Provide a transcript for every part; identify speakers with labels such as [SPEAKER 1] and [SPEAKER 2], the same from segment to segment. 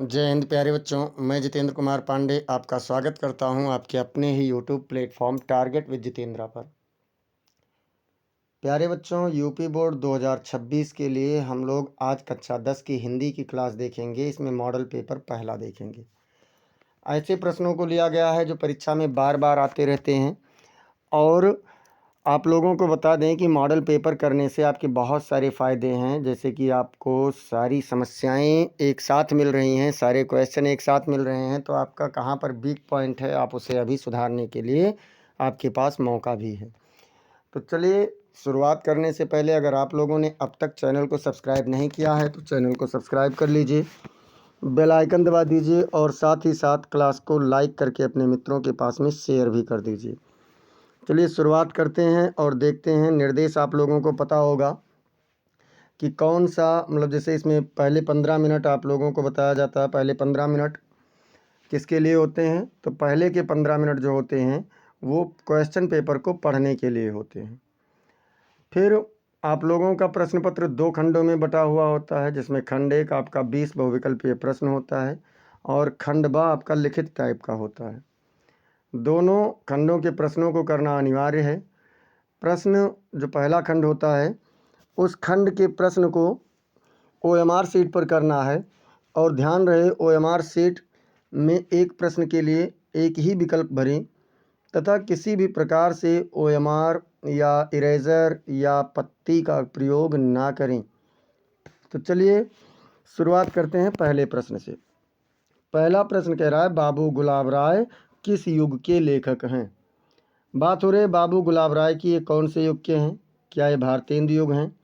[SPEAKER 1] जय हिंद प्यारे बच्चों, मैं जितेंद्र कुमार पांडे आपका स्वागत करता हूं आपके अपने ही YouTube platform target with Jitendra पर। प्यारे बच्चों, यूपी बोर्ड 2026 के लिए हम लोग आज कक्षा 10 की हिंदी की क्लास देखेंगे। इसमें मॉडल पेपर पहला देखेंगे। ऐसे प्रश्नों को लिया गया है जो परीक्षा में बार बार आते रहते हैं और आप लोगों को बता दें कि मॉडल पेपर करने से आपके बहुत सारे फ़ायदे हैं। जैसे कि आपको सारी समस्याएं एक साथ मिल रही हैं, सारे क्वेश्चन एक साथ मिल रहे हैं, तो आपका कहाँ पर वीक पॉइंट है आप उसे अभी सुधारने के लिए आपके पास मौका भी है। तो चलिए, शुरुआत करने से पहले अगर आप लोगों ने अब तक चैनल को सब्सक्राइब नहीं किया है तो चैनल को सब्सक्राइब कर लीजिए, बेल आइकन दबा दीजिए और साथ ही साथ क्लास को लाइक करके अपने मित्रों के पास में शेयर भी कर दीजिए। चलिए शुरुआत करते हैं और देखते हैं। निर्देश आप लोगों को पता होगा कि कौन सा, मतलब जैसे इसमें पहले 15 मिनट आप लोगों को बताया जाता है। पहले 15 मिनट किसके लिए होते हैं? तो पहले के 15 मिनट जो होते हैं वो क्वेश्चन पेपर को पढ़ने के लिए होते हैं। फिर आप लोगों का प्रश्न पत्र 2 खंडों में बटा हुआ होता है, जिसमें खंड 1 आपका 20 बहुविकल्पीय प्रश्न होता है और खंड 2 आपका लिखित टाइप का होता है। दोनों खंडों के प्रश्नों को करना अनिवार्य है। प्रश्न जो पहला खंड होता है उस खंड के प्रश्न को OMR शीट पर करना है और ध्यान रहे OMR शीट में एक प्रश्न के लिए एक ही विकल्प भरें तथा किसी भी प्रकार से OMR या इरेजर या पत्ती का प्रयोग ना करें। तो चलिए शुरुआत करते हैं पहले प्रश्न से। पहला प्रश्न कह रहा है, बाबू गुलाब राय किस युग के लेखक हैं? बात हो रही है बाबू गुलाब राय की। ये कौन से युग के हैं? क्या ये भारतेंदु युग हैं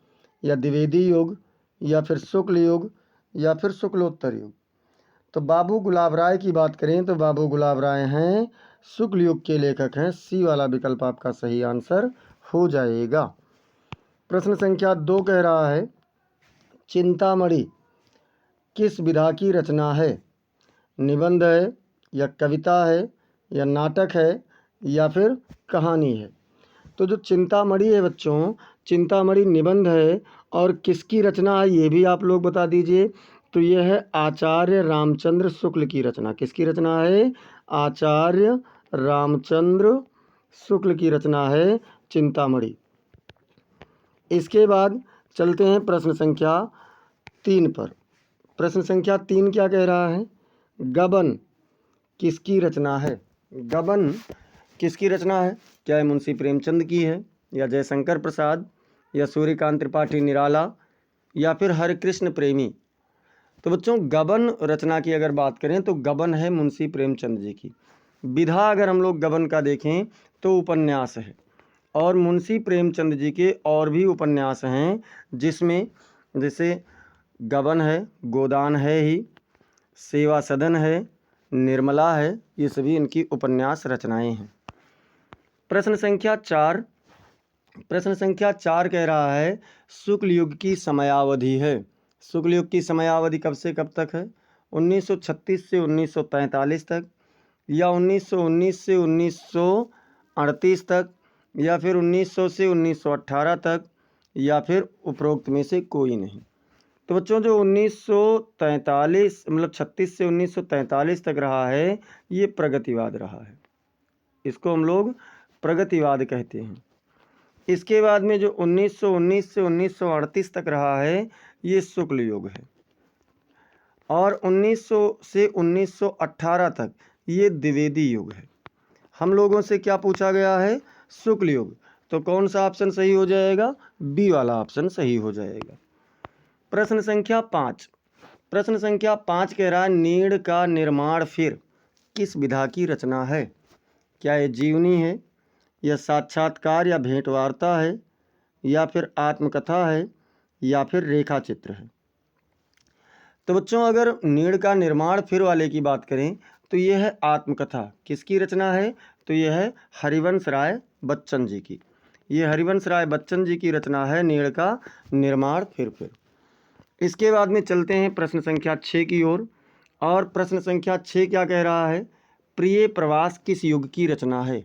[SPEAKER 1] या द्विवेदी युग या फिर शुक्ल युग या फिर शुक्लोत्तर युग? तो बाबू गुलाब राय की बात करें तो बाबू गुलाब राय हैं शुक्ल युग के लेखक हैं। सी वाला विकल्प आपका सही आंसर हो जाएगा। प्रश्न संख्या 2 कह रहा है, चिंतामणि किस विधा की रचना है? निबंध है या कविता है या नाटक है या फिर कहानी है? तो जो चिंतामणि है बच्चों, चिंतामणि निबंध है और किसकी रचना है ये भी आप लोग बता दीजिए। तो ये है आचार्य रामचंद्र शुक्ल की रचना। किसकी रचना है? आचार्य रामचंद्र शुक्ल की रचना है चिंतामणि। इसके बाद चलते हैं प्रश्न संख्या 3 पर। प्रश्न संख्या 3 क्या कह रहा है? गबन किसकी रचना है? गबन किसकी रचना है? क्या ये मुंशी प्रेमचंद की है या जयशंकर प्रसाद या सूर्यकांत त्रिपाठी निराला या फिर हरिकृष्ण प्रेमी? तो बच्चों, गबन रचना की अगर बात करें तो गबन है मुंशी प्रेमचंद जी की। विधा अगर हम लोग गबन का देखें तो उपन्यास है और मुंशी प्रेमचंद जी के और भी उपन्यास हैं, जिसमें जैसे गबन है, गोदान है ही, सेवा सदन है, निर्मला है, ये सभी इनकी उपन्यास रचनाएं हैं। प्रश्न संख्या 4। प्रश्न संख्या 4 कह रहा है, शुक्ल युग की समयावधि है। शुक्ल युग की समयावधि कब से कब तक है? 1936 से 1945 तक या 1919 से 1938 तक या फिर 1900 से 1918 तक या फिर उपरोक्त में से कोई नहीं। तो बच्चों, जो 1943 मतलब 36 से 1943 तक रहा है ये प्रगतिवाद रहा है। इसको हम लोग प्रगतिवाद कहते हैं। इसके बाद में जो 1919 से 1938 तक रहा है ये शुक्ल युग है और 1900 से 1918 तक ये द्विवेदी युग है। हम लोगों से क्या पूछा गया है? शुक्ल युग। तो कौन सा ऑप्शन सही हो जाएगा? बी वाला ऑप्शन सही हो जाएगा। प्रश्न संख्या 5। प्रश्न संख्या 5 कह रहा है, नीड़ का निर्माण फिर किस विधा की रचना है? क्या ये जीवनी है या साक्षात्कार या भेंट वार्ता है या फिर आत्मकथा है या फिर रेखा चित्र है? तो बच्चों, अगर नीड़ का निर्माण फिर वाले की बात करें तो यह है आत्मकथा। किसकी रचना है? तो यह है हरिवंश राय बच्चन जी की। ये हरिवंश राय बच्चन जी की रचना है नीड़ का निर्माण फिर। इसके बाद में चलते हैं प्रश्न संख्या 6 की ओर और प्रश्न संख्या 6 क्या कह रहा है? प्रिय प्रवास किस युग की रचना है?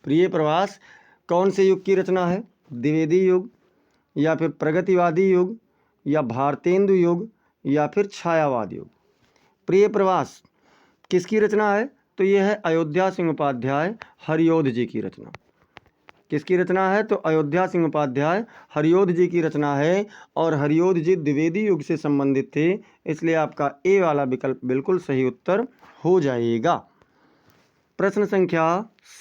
[SPEAKER 1] प्रिय प्रवास कौन से युग की रचना है? द्विवेदी युग या फिर प्रगतिवादी युग या भारतेंदु युग या फिर छायावाद युग? प्रिय प्रवास किसकी रचना है? तो ये है अयोध्या सिंह उपाध्याय हरियोध जी की रचना। किसकी रचना है? तो अयोध्या सिंह उपाध्याय हरियोध जी की रचना है। और हरियोध जी द्विवेदी युग से संबंधित थे, इसलिए आपका ए वाला विकल्प बिल्कुल सही उत्तर हो जाएगा। प्रश्न संख्या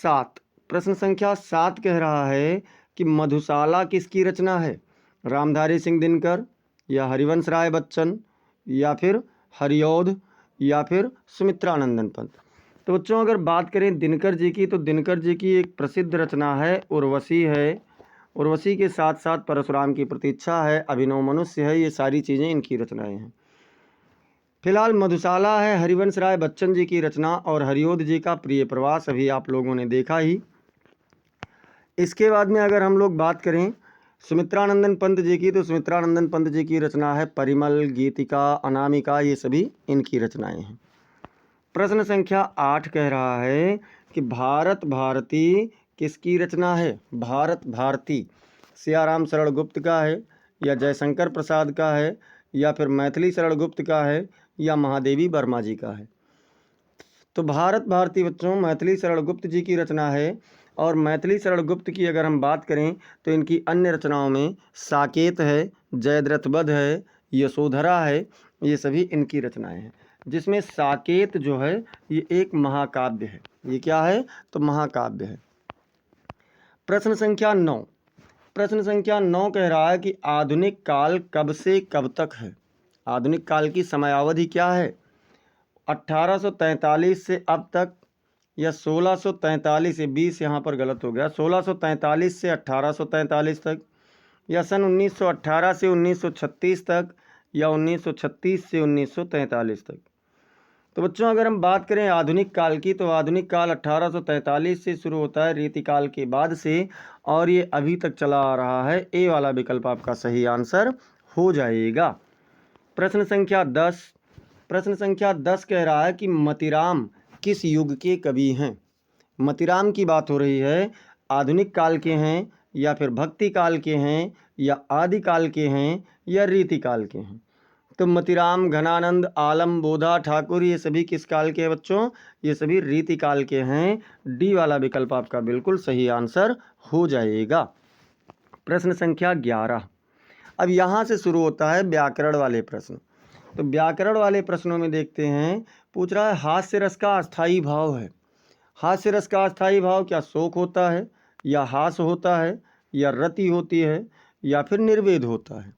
[SPEAKER 1] 7। प्रश्न संख्या 7 कह रहा है कि मधुशाला किसकी रचना है? रामधारी सिंह दिनकर या हरिवंश राय बच्चन या फिर हरियोध या फिर सुमित्रानंदन पंत। तो बच्चों अगर बात करें दिनकर जी की, तो दिनकर जी की एक प्रसिद्ध रचना है उर्वशी है। उर्वशी के साथ साथ परशुराम की प्रतीक्षा है, अभिनव मनुष्य है, ये सारी चीज़ें इनकी रचनाएं हैं। फिलहाल मधुशाला है हरिवंश राय बच्चन जी की रचना और हरियोध जी का प्रिय प्रवास अभी आप लोगों ने देखा ही। इसके बाद में अगर हम लोग बात करें सुमित्रानंदन पंत जी की, तो सुमित्रानंदन पंत जी की रचना है परिमल, गीतिका, अनामिका, ये सभी इनकी रचनाएं हैं। प्रश्न संख्या 8 कह रहा है कि भारत भारती किसकी रचना है? भारत भारती सियाराम शरण गुप्त का है या जयशंकर प्रसाद का है या फिर मैथिली शरण गुप्त का है या महादेवी वर्मा जी का है? तो भारत भारती बच्चों मैथिली शरण गुप्त जी की रचना है। और मैथिली शरण गुप्त की अगर हम बात करें तो इनकी अन्य रचनाओं में साकेत है, जयद्रथ है, यशोधरा है, ये सभी इनकी रचनाएं हैं। जिसमें साकेत जो है ये एक महाकाव्य है। ये क्या है? तो महाकाव्य है। प्रश्न संख्या 9। प्रश्न संख्या 9 कह रहा है कि आधुनिक काल कब से कब तक है? आधुनिक काल की समयावधि क्या है? 1843 से अब तक या 1643 से 20 यहाँ पर गलत हो गया, 1643 से 1843 तक या सन 1918 से 1936 तक या 1936 से 1943 तक। तो बच्चों अगर हम बात करें आधुनिक काल की, तो आधुनिक काल 1843 से शुरू होता है रीतिकाल के बाद से, और ये अभी तक चला आ रहा है। ए वाला विकल्प आपका सही आंसर हो जाएगा। प्रश्न संख्या 10। प्रश्न संख्या 10 कह रहा है कि मतीराम किस युग के कवि हैं? मतीराम की बात हो रही है, आधुनिक काल के हैं या फिर भक्ति काल के हैं या आदिकाल के हैं या रीतिकाल के हैं? तो मतीराम, घनानंद, आलम, बोधा, ठाकुर, ये सभी किस काल के हैं बच्चों? ये सभी रीतिकाल के हैं। डी वाला विकल्प आपका बिल्कुल सही आंसर हो जाएगा। प्रश्न संख्या 11। अब यहाँ से शुरू होता है व्याकरण वाले प्रश्न। तो व्याकरण वाले प्रश्नों में देखते हैं, पूछ रहा है हास्य रस का अस्थाई भाव है। हास्य रस का अस्थाई भाव क्या शोक होता है या हास होता है या रति होती है या फिर निर्वेद होता है?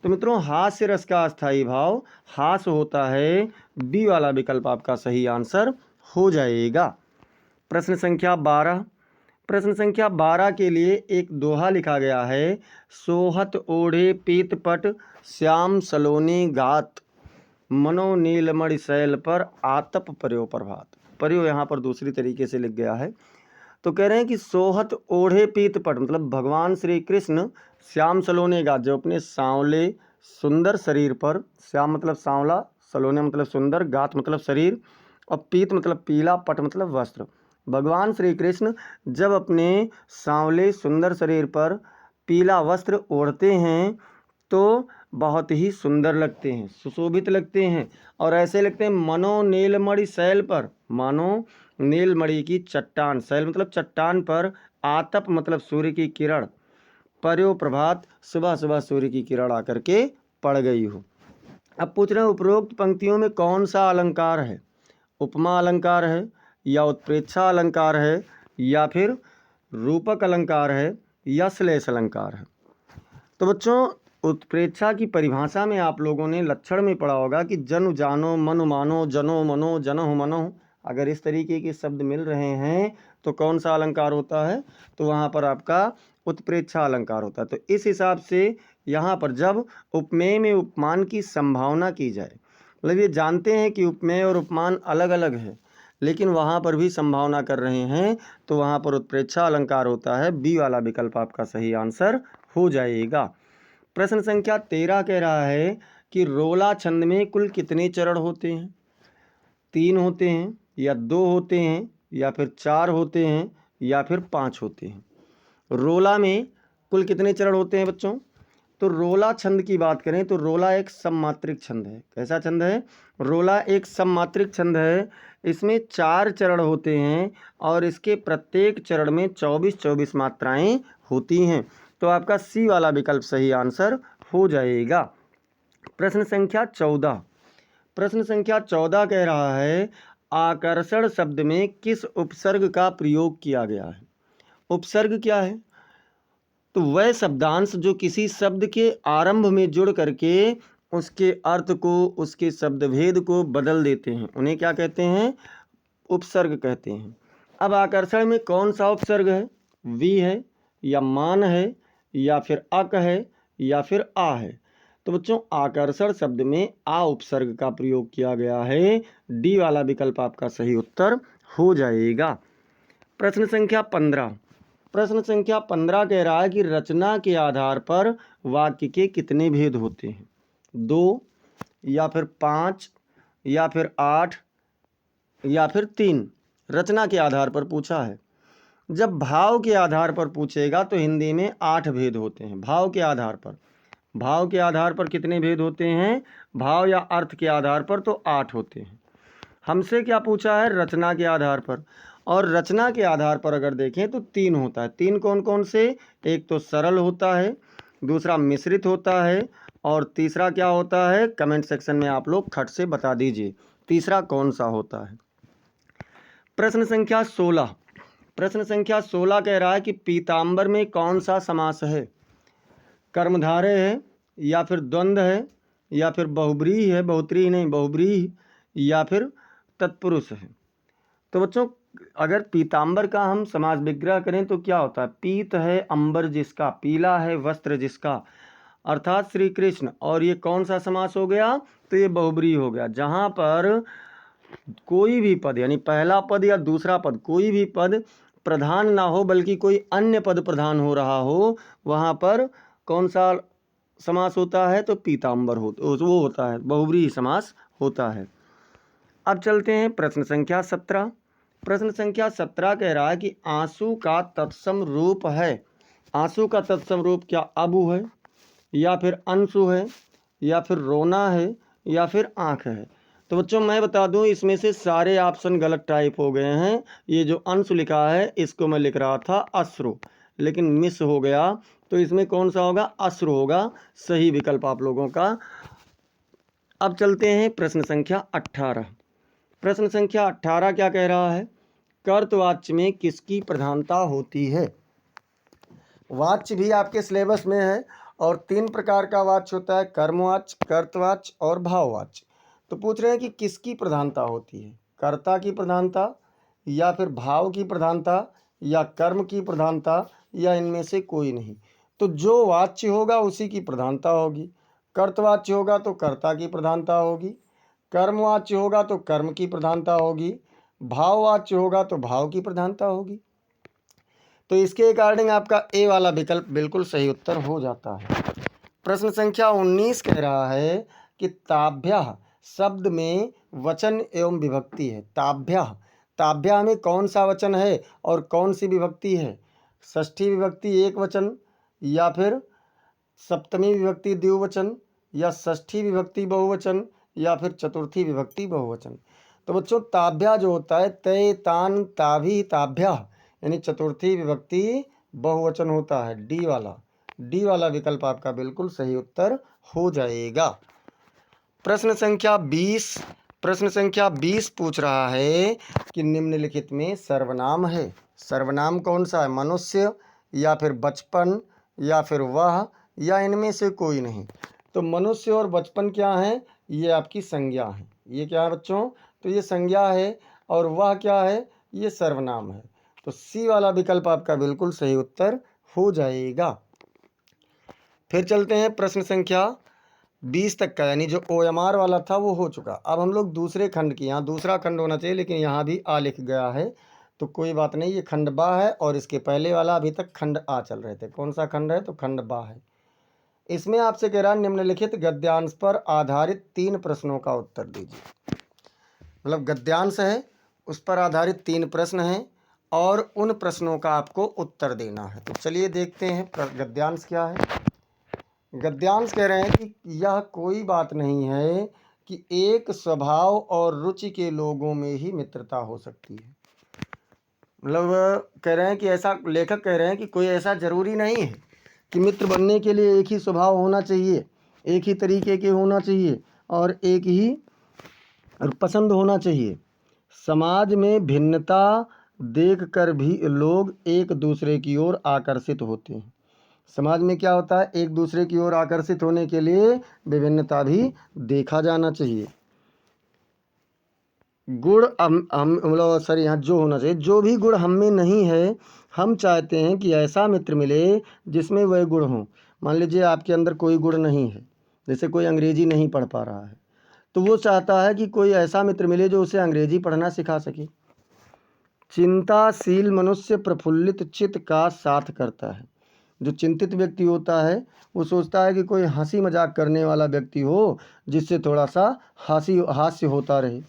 [SPEAKER 1] तो मित्रों हास्य रस का अस्थाई भाव हास होता है। बी वाला विकल्प आपका सही आंसर हो जाएगा। प्रश्न संख्या 12। प्रश्न संख्या 12 के लिए एक दोहा लिखा गया है, सोहत ओढ़े पीतपट श्याम सलोनी गात मनो नीलमणि शैल पर आतप पर्यो प्रभात। पर्यो यहाँ पर दूसरी तरीके से लिख गया है। तो कह रहे हैं कि सोहत ओढ़े पीतपट मतलब भगवान श्री कृष्ण श्याम सलोने गात, जो अपने सांवले सुंदर शरीर पर, श्याम मतलब सांवला, सलोने मतलब सुंदर, गात मतलब शरीर, और पीत मतलब पीला, पट मतलब वस्त्र। भगवान श्री कृष्ण जब अपने सांवले सुंदर शरीर पर पीला वस्त्र ओढ़ते हैं तो बहुत ही सुंदर लगते हैं, सुशोभित लगते हैं, और ऐसे लगते हैं मनो नीलमणि शैल पर, मानो नीलमणि की चट्टान, शैल मतलब चट्टान पर, आतप मतलब सूर्य की किरण, पर्यो प्रभात सुबह सुबह सूर्य की किरण आकर के पड़ गई हो। अब पूछ रहे हैं उपरोक्त पंक्तियों में कौन सा अलंकार है? उपमा अलंकार है या उत्प्रेक्षा अलंकार है या फिर रूपक अलंकार है या श्लेष अलंकार है? तो बच्चों उत्प्रेक्षा की परिभाषा में आप लोगों ने लक्षण में पढ़ा होगा कि जनु जानो मनु मानो जनो मनो जनहु मनो। अगर इस तरीके के शब्द मिल रहे हैं तो कौन सा अलंकार होता है? तो वहाँ पर आपका उत्प्रेक्षा अलंकार होता है। तो इस हिसाब से यहाँ पर जब उपमेय में उपमान की संभावना की जाए, मतलब ये जानते हैं कि उपमेय और उपमान अलग अलग है लेकिन वहाँ पर भी संभावना कर रहे हैं, तो वहाँ पर उत्प्रेक्षा अलंकार होता है। बी वाला विकल्प आपका सही आंसर हो जाएगा। प्रश्न संख्या 13 कह रहा है कि रोला छंद में कुल कितने चरण होते हैं? 3 होते हैं या 2 होते हैं या फिर 4 होते हैं या फिर 5 होते हैं? रोला में कुल कितने चरण होते हैं बच्चों? तो रोला छंद की बात करें तो रोला एक सममात्रिक छंद है। कैसा छंद है? रोला एक सममात्रिक छंद है। इसमें 4 चरण होते हैं और इसके प्रत्येक चरण में 24-24 मात्राएं होती हैं। तो आपका सी वाला विकल्प सही आंसर हो जाएगा। प्रश्न संख्या 14। प्रश्न संख्या 14 कह रहा है आकर्षण शब्द में किस उपसर्ग का प्रयोग किया गया है? उपसर्ग क्या है? तो वह शब्दांश जो किसी शब्द के आरंभ में जुड़ करके उसके अर्थ को, उसके शब्दभेद को बदल देते हैं, उन्हें क्या कहते हैं? उपसर्ग कहते हैं। अब आकर्षण में कौन सा उपसर्ग है? वी है या मान है या फिर अक है या फिर आ है? तो बच्चों आकर्षण शब्द में आ उपसर्ग का प्रयोग किया गया है। डी वाला विकल्प आपका सही उत्तर हो जाएगा। प्रश्न संख्या 15। प्रश्न संख्या 15 कह रहा है कि रचना के आधार पर वाक्य के कितने भेद होते हैं? 2 या फिर 5 या फिर 8 या फिर 3? रचना के आधार पर पूछा है। जब भाव के आधार पर पूछेगा तो हिंदी में 8 भेद होते हैं। भाव के आधार पर, भाव के आधार पर कितने भेद होते हैं? भाव या अर्थ के आधार पर तो 8 होते हैं। हमसे क्या पूछा है? रचना के आधार पर। और रचना के आधार पर अगर देखें तो 3 होता है। 3 कौन कौन से? एक तो सरल होता है, दूसरा मिश्रित होता है और तीसरा क्या होता है? कमेंट सेक्शन में आप लोग खट से बता दीजिए तीसरा कौन सा होता है। प्रश्न संख्या 16। प्रश्न संख्या 16 कह रहा है कि पीताम्बर में कौन सा समास है? कर्मधारय है या फिर द्वंद्व है या फिर बहुब्रीहि है, बहुत्रीहि नहीं बहुब्रीहि, या फिर तत्पुरुष है? तो बच्चों अगर पीताम्बर का हम समास विग्रह करें तो क्या होता है? पीत है अंबर जिसका, पीला है वस्त्र जिसका, अर्थात श्री कृष्ण। और ये कौन सा समास हो गया? तो ये बहुब्रीहि हो गया। जहाँ पर कोई भी पद यानी पहला पद या दूसरा पद, कोई भी पद प्रधान ना हो बल्कि कोई अन्य पद प्रधान हो रहा हो, वहाँ पर कौन सा समास होता है? तो पीताम्बर वो होता है, बहुब्रीहि समास होता है। अब चलते हैं प्रश्न संख्या 17। प्रश्न संख्या 17 कह रहा है कि आंसू का तत्सम रूप है। आंसू का तत्सम रूप क्या अबु है या फिर अंशु है या फिर रोना है या फिर आँख है? तो बच्चों मैं बता दूं इसमें से सारे ऑप्शन गलत टाइप हो गए हैं। ये जो अंश लिखा है इसको मैं लिख रहा था अश्रु, लेकिन मिस हो गया। तो इसमें कौन सा होगा? अश्रु होगा सही विकल्प आप लोगों का। अब चलते हैं प्रश्न संख्या 18। प्रश्न संख्या 18 क्या कह रहा है? कर्तवाच्य में किसकी प्रधानता होती है? वाच्य भी आपके सिलेबस में है और 3 प्रकार का वाच्य होता है, कर्मवाच्य, कर्तवाच्य और भाववाच्य। तो पूछ रहे हैं कि किसकी प्रधानता होती है? कर्ता की प्रधानता या फिर भाव की प्रधानता या कर्म की प्रधानता या इनमें से कोई नहीं? तो जो वाच्य होगा उसी की प्रधानता होगी। कर्तवाच्य होगा तो कर्ता की प्रधानता होगी, कर्मवाच्य होगा तो कर्म की प्रधानता होगी, भाववाच्य होगा तो भाव की प्रधानता होगी। तो इसके अकॉर्डिंग आपका ए वाला विकल्प बिल्कुल सही उत्तर हो जाता है। प्रश्न संख्या 19 कह रहा है कि ताभ्यः शब्द में वचन एवं विभक्ति है। ताभ्यः, ताभ्यः में कौन सा वचन है और कौन सी विभक्ति है? षष्ठी विभक्ति एक वचन या फिर सप्तमी विभक्ति द्विवचन या षष्ठी विभक्ति बहुवचन या फिर चतुर्थी विभक्ति बहुवचन? तो बच्चों ताभ्या जो होता है तय तान ताभि ताभ्या यानी चतुर्थी विभक्ति बहुवचन होता है। डी वाला विकल्प आपका बिल्कुल सही उत्तर हो जाएगा। प्रश्न संख्या 20। प्रश्न संख्या 20 पूछ रहा है कि निम्नलिखित में सर्वनाम है। सर्वनाम कौन सा है? मनुष्य या फिर बचपन या फिर वह या इनमें से कोई नहीं? तो मनुष्य और बचपन क्या है? ये आपकी संज्ञा है। ये क्या है बच्चों? तो ये संज्ञा है। और वह क्या है? ये सर्वनाम है। तो सी वाला विकल्प आपका बिल्कुल सही उत्तर हो जाएगा। फिर चलते हैं प्रश्न संख्या 20 तक का, यानी जो OMR वाला था वो हो चुका। अब हम लोग दूसरे खंड की, यहाँ दूसरा खंड होना चाहिए लेकिन यहाँ भी आ लिख गया है तो कोई बात नहीं, ये खंड बा है और इसके पहले वाला अभी तक खंड आ चल रहे थे। कौन सा खंड है? तो खंड बा है। इसमें आपसे कह रहा है निम्नलिखित गद्यांश पर आधारित 3 प्रश्नों का उत्तर दीजिए। मतलब गद्यांश है उस पर आधारित 3 प्रश्न हैं और उन प्रश्नों का आपको उत्तर देना है। तो चलिए देखते हैं गद्यांश क्या है। गद्यांश कह रहे हैं कि यह कोई बात नहीं है कि एक स्वभाव और रुचि के लोगों में ही मित्रता हो सकती है। मतलब कह रहे हैं कि ऐसा, लेखक कह रहे हैं कि कोई ऐसा जरूरी नहीं है कि मित्र बनने के लिए एक ही स्वभाव होना चाहिए, एक ही तरीके के होना चाहिए और एक ही पसंद होना चाहिए। समाज में भिन्नता देखकर भी लोग एक दूसरे की ओर आकर्षित होते हैं। समाज में क्या होता है, एक दूसरे की ओर आकर्षित होने के लिए विभिन्नता भी देखा जाना चाहिए। गुण हम मतलब सर यहाँ जो होना चाहिए, जो भी गुण हम में नहीं है, हम चाहते हैं कि ऐसा मित्र मिले जिसमें वह गुण हो। मान लीजिए आपके अंदर कोई गुण नहीं है, जैसे कोई अंग्रेजी नहीं पढ़ पा रहा है, तो वो चाहता है कि कोई ऐसा मित्र मिले जो उसे अंग्रेजी पढ़ना सिखा सके। चिंताशील मनुष्य प्रफुल्लित चित्त का साथ करता है। जो चिंतित व्यक्ति होता है वो सोचता है कि कोई हंसी मजाक करने वाला व्यक्ति हो जिससे थोड़ा सा हास्य होता रहे।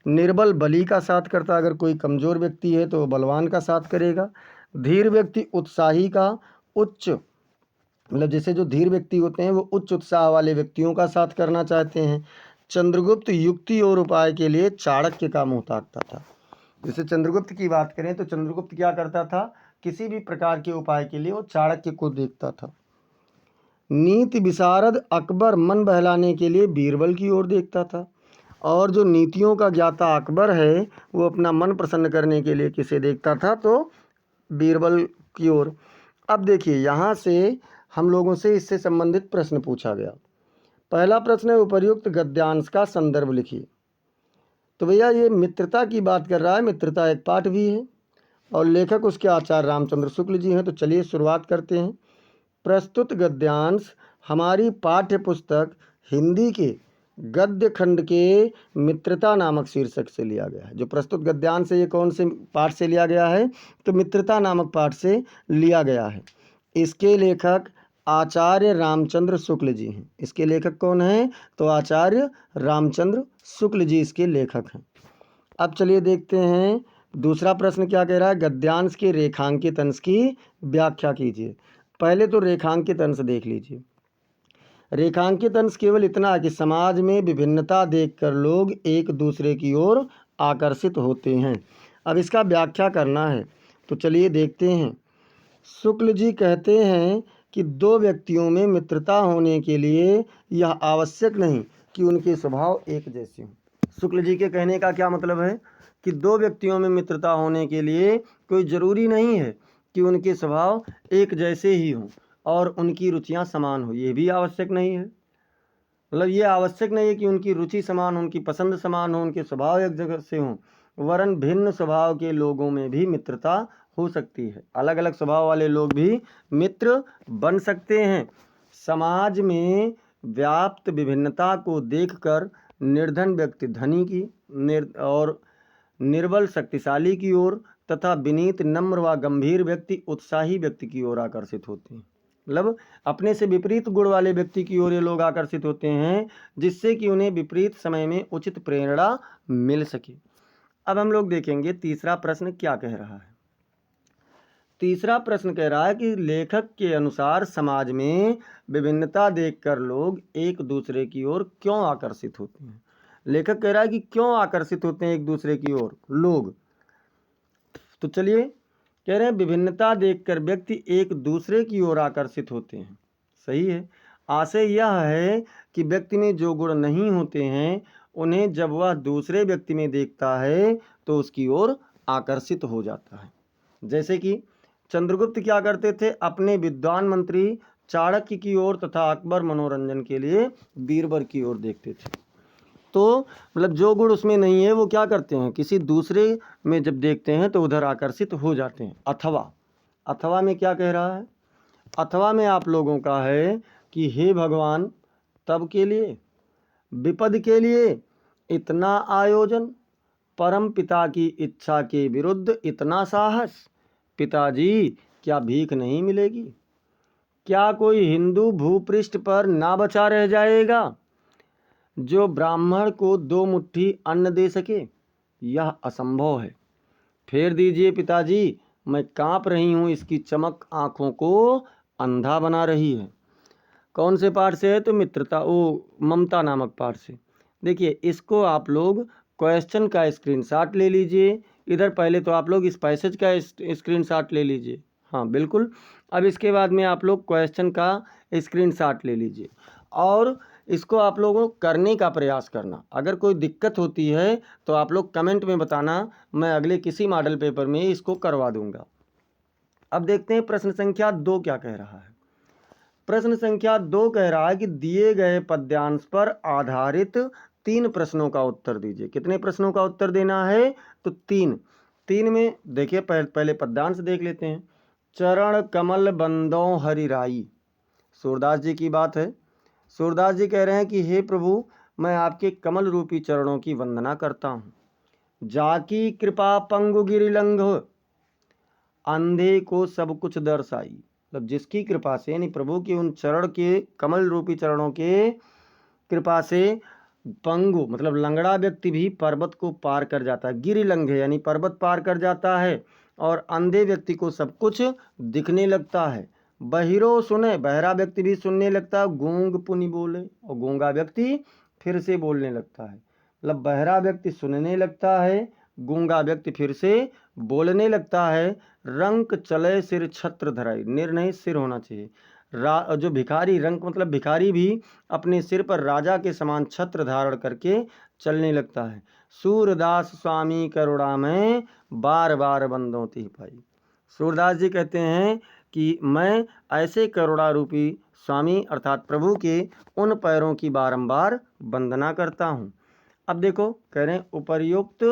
[SPEAKER 1] निर्बल बली का साथ करता है, अगर कोई कमज़ोर व्यक्ति है तो बलवान का साथ करेगा। धीर व्यक्ति उत्साही का उच्च, मतलब जैसे जो धीर व्यक्ति होते हैं वो उच्च उत्साह वाले व्यक्तियों का साथ करना चाहते हैं। चंद्रगुप्त युक्ति और उपाय के लिए चाणक्य का मुँह ताकता था। जैसे चंद्रगुप्त की बात करें तो चंद्रगुप्त क्या करता था, किसी भी प्रकार के उपाय के लिए वो चाणक्य को देखता था। नीति विशारद अकबर मन बहलाने के लिए बीरबल की ओर देखता था, और जो नीतियों का ज्ञाता अकबर है वो अपना मन प्रसन्न करने के लिए किसे देखता था, तो बीरबल की ओर। अब देखिए यहाँ से हम लोगों से इससे संबंधित प्रश्न पूछा गया। पहला प्रश्न है, उपर्युक्त गद्यांश का संदर्भ लिखिए। तो भैया ये मित्रता की बात कर रहा है, मित्रता एक पाठ भी है और लेखक उसके आचार्य रामचंद्र शुक्ल जी हैं। तो चलिए शुरुआत करते हैं। प्रस्तुत गद्यांश हमारी पाठ्य पुस्तक हिंदी के गद्य खंड के मित्रता नामक शीर्षक से लिया गया है। जो प्रस्तुत गद्यांश है ये कौन से पाठ से लिया गया है, तो मित्रता नामक पाठ से लिया गया है। इसके लेखक आचार्य रामचंद्र शुक्ल जी हैं। इसके लेखक कौन हैं, तो आचार्य रामचंद्र शुक्ल जी इसके लेखक हैं। अब चलिए देखते हैं दूसरा प्रश्न क्या कह रहा है। गद्यांश के रेखांकित अंश की व्याख्या कीजिए। पहले तो रेखांकित अंश देख लीजिए। रेखांकित अंश केवल इतना है कि समाज में विभिन्नता देखकर लोग एक दूसरे की ओर आकर्षित होते हैं। अब इसका व्याख्या करना है तो चलिए देखते हैं। शुक्ल जी कहते हैं कि दो व्यक्तियों में मित्रता होने के लिए यह आवश्यक नहीं कि उनके स्वभाव एक जैसे हों। शुक्ल जी के कहने का क्या मतलब है कि दो व्यक्तियों में मित्रता होने के लिए कोई ज़रूरी नहीं है कि उनके स्वभाव एक जैसे ही हों और उनकी रुचियां समान हो, ये भी आवश्यक नहीं है। मतलब ये आवश्यक नहीं है कि उनकी रुचि समान हो, उनकी पसंद समान हो, उनके स्वभाव एक जगह से हों, वरन भिन्न स्वभाव के लोगों में भी मित्रता हो सकती है। अलग अलग स्वभाव वाले लोग भी मित्र बन सकते हैं। समाज में व्याप्त विभिन्नता को देखकर निर्धन व्यक्ति धनी की और निर्बल शक्तिशाली की ओर तथा विनीत नम्र व गंभीर व्यक्ति उत्साही व्यक्ति की ओर आकर्षित होते हैं। मतलब अपने से विपरीत गुण वाले व्यक्ति की ओर ये लोग आकर्षित होते हैं, जिससे कि उन्हें विपरीत समय में उचित प्रेरणा मिल सके। अब हम लोग देखेंगे तीसरा प्रश्न क्या कह रहा है। तीसरा प्रश्न कह रहा है कि लेखक के अनुसार समाज में विभिन्नता देखकर लोग एक दूसरे की ओर क्यों आकर्षित होते हैं। लेखक कह रहा है कि क्यों आकर्षित होते हैं एक दूसरे की ओर लोग। तो चलिए कह रहे हैं विभिन्नता देखकर व्यक्ति एक दूसरे की ओर आकर्षित होते हैं। सही है। आशय यह है कि व्यक्ति में जो गुण नहीं होते हैं उन्हें जब वह दूसरे व्यक्ति में देखता है तो उसकी ओर आकर्षित हो जाता है। जैसे कि चंद्रगुप्त क्या करते थे, अपने विद्वान मंत्री चाणक्य की ओर तथा अकबर मनोरंजन के लिए बीरबल की ओर देखते थे। तो मतलब जो गुण उसमें नहीं है वो क्या करते हैं, किसी दूसरे में जब देखते हैं तो उधर आकर्षित हो जाते हैं। अथवा में क्या कह रहा है, अथवा में आप लोगों का है कि हे भगवान, तब के लिए विपद के लिए इतना आयोजन, परम पिता की इच्छा के विरुद्ध इतना साहस, पिताजी क्या भीख नहीं मिलेगी, क्या कोई हिंदू भूपृष्ठ पर ना बचा रह जाएगा जो ब्राह्मण को 2 मुट्ठी अन्न दे सके। यह असंभव है। फेर दीजिए पिताजी, मैं कांप रही हूँ, इसकी चमक आँखों को अंधा बना रही है। कौन से पाठ से है? तो मित्रता, वो ममता नामक पाठ से। देखिए इसको आप लोग क्वेश्चन का स्क्रीनशॉट ले लीजिए। इधर पहले तो आप लोग इस पैसेज का स्क्रीनशॉट ले लीजिए। हाँ बिल्कुल। अब इसके बाद में आप लोग क्वेश्चन का स्क्रीनशॉट ले लीजिए और इसको आप लोगों को करने का प्रयास करना। अगर कोई दिक्कत होती है तो आप लोग कमेंट में बताना, मैं अगले किसी मॉडल पेपर में इसको करवा दूंगा। अब देखते हैं प्रश्न संख्या 2 क्या कह रहा है। प्रश्न संख्या 2 कह रहा है कि दिए गए पद्यांश पर आधारित 3 प्रश्नों का उत्तर दीजिए। कितने प्रश्नों का उत्तर देना है? तो 3 में देखिए पहले पद्यांश देख लेते हैं। चरण कमल बंदों हरिराई, सूरदास जी की बात है। सूरदास जी कह रहे हैं कि हे प्रभु, मैं आपके कमल रूपी चरणों की वंदना करता हूँ। जाकी कृपा पंगु गिरिलंघ, अंधे को सब कुछ दर्शाई। मतलब जिसकी कृपा से, यानी प्रभु के उन चरण के, कमल रूपी चरणों के कृपा से पंगु मतलब लंगड़ा व्यक्ति भी पर्वत को पार कर जाता है। गिरिलंघे यानी पर्वत पार कर जाता है। और अंधे व्यक्ति को सब कुछ दिखने लगता है। बहिरो सुने, बहरा व्यक्ति भी सुनने लगता है। गूंग पुनि बोले, और गूंगा व्यक्ति फिर से बोलने लगता है। मतलब बहरा व्यक्ति सुनने लगता है, गूंगा व्यक्ति फिर से बोलने लगता है। रंक चले सिर छत्र धराई, निर नहीं सिर होना चाहिए। जो भिखारी, रंक मतलब भिखारी भी अपने सिर पर राजा के समान छत्र धारण करके चलने लगता है। सूरदास स्वामी करुणा में बार बार बंदों ती पाई। सूरदास जी कहते हैं कि मैं ऐसे करुणा रूपी स्वामी अर्थात प्रभु के उन पैरों की बारंबार वंदना करता हूँ। अब देखो कह रहे हैं उपर्युक्त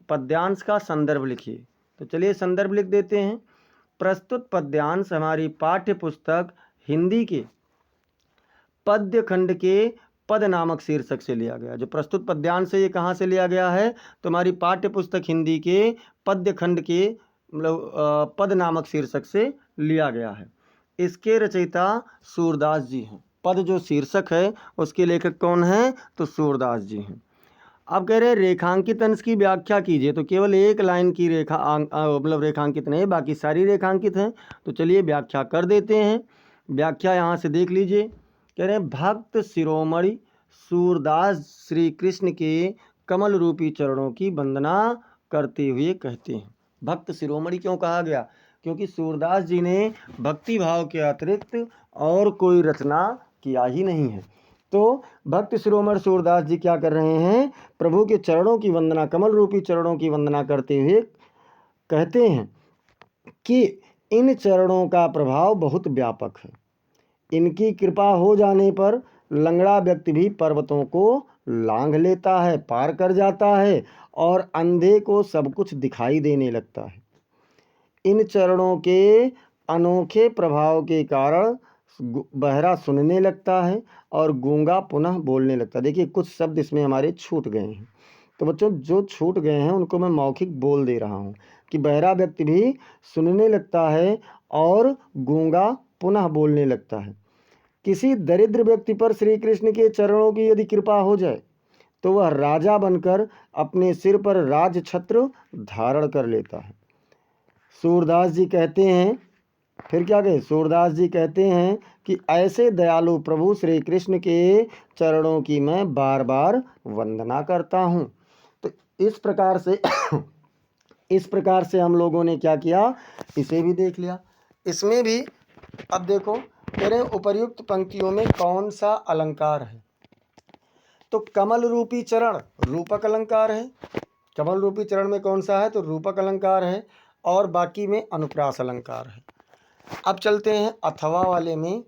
[SPEAKER 1] पद्यांश का संदर्भ लिखिए। तो चलिए संदर्भ लिख देते हैं। प्रस्तुत पद्यांश हमारी पाठ्य पुस्तक हिंदी के पद्य खंड के पद नामक शीर्षक से लिया गया। जो प्रस्तुत पद्यांश है ये कहाँ से लिया गया है? तो हमारी पाठ्य पुस्तक हिंदी के पद्य खंड के मतलब पद नामक शीर्षक से लिया गया है। इसके रचयिता सूरदास जी हैं। पद जो शीर्षक है उसके लेखक कौन हैं? तो सूरदास जी हैं। अब कह रहे हैं रेखांकित अंश की व्याख्या कीजिए। तो केवल एक लाइन की रेखा मतलब रेखांकित नहीं, बाकी सारी रेखांकित हैं। तो चलिए व्याख्या कर देते हैं। व्याख्या यहाँ से देख लीजिए। कह रहे हैं भक्त शिरोमणि सूरदास श्री कृष्ण के कमल रूपी चरणों की वंदना करते हुए कहते हैं। भक्त शिरोमणि क्यों कहा गया? क्योंकि सूरदास जी ने भक्ति भाव के अतिरिक्त और कोई रचना किया ही नहीं है। तो भक्त शिरोमणि सूरदास जी क्या कर रहे हैं? प्रभु के चरणों की वंदना, कमल रूपी चरणों की वंदना करते हुए कहते हैं कि इन चरणों का प्रभाव बहुत व्यापक है। इनकी कृपा हो जाने पर लंगड़ा व्यक्ति भी पर्वतों को लांघ लेता है, पार कर जाता है, और अंधे को सब कुछ दिखाई देने लगता है। इन चरणों के अनोखे प्रभाव के कारण बहरा सुनने लगता है और गूंगा पुनः बोलने लगता है। देखिए कुछ शब्द इसमें हमारे छूट गए हैं। तो बच्चों जो छूट गए हैं उनको मैं मौखिक बोल दे रहा हूँ कि बहरा व्यक्ति भी सुनने लगता है और गूंगा पुनः बोलने लगता है। किसी दरिद्र व्यक्ति पर श्री कृष्ण के चरणों की यदि कृपा हो जाए तो वह राजा बनकर अपने सिर पर राज छत्र धारण कर लेता है। सूरदास जी कहते हैं, फिर क्या कहे? सूरदास जी कहते हैं कि ऐसे दयालु प्रभु श्री कृष्ण के चरणों की मैं बार बार वंदना करता हूँ। तो इस प्रकार से हम लोगों ने क्या किया? इसे भी देख लिया। इसमें भी अब देखो कह रहे उपर्युक्त पंक्तियों में कौन सा अलंकार है? तो कमल रूपी चरण रूपक अलंकार है। कमल रूपी चरण में कौन सा है? तो रूपक अलंकार है, और बाकी में अनुप्रास अलंकार है। अब चलते हैं अथवा वाले में।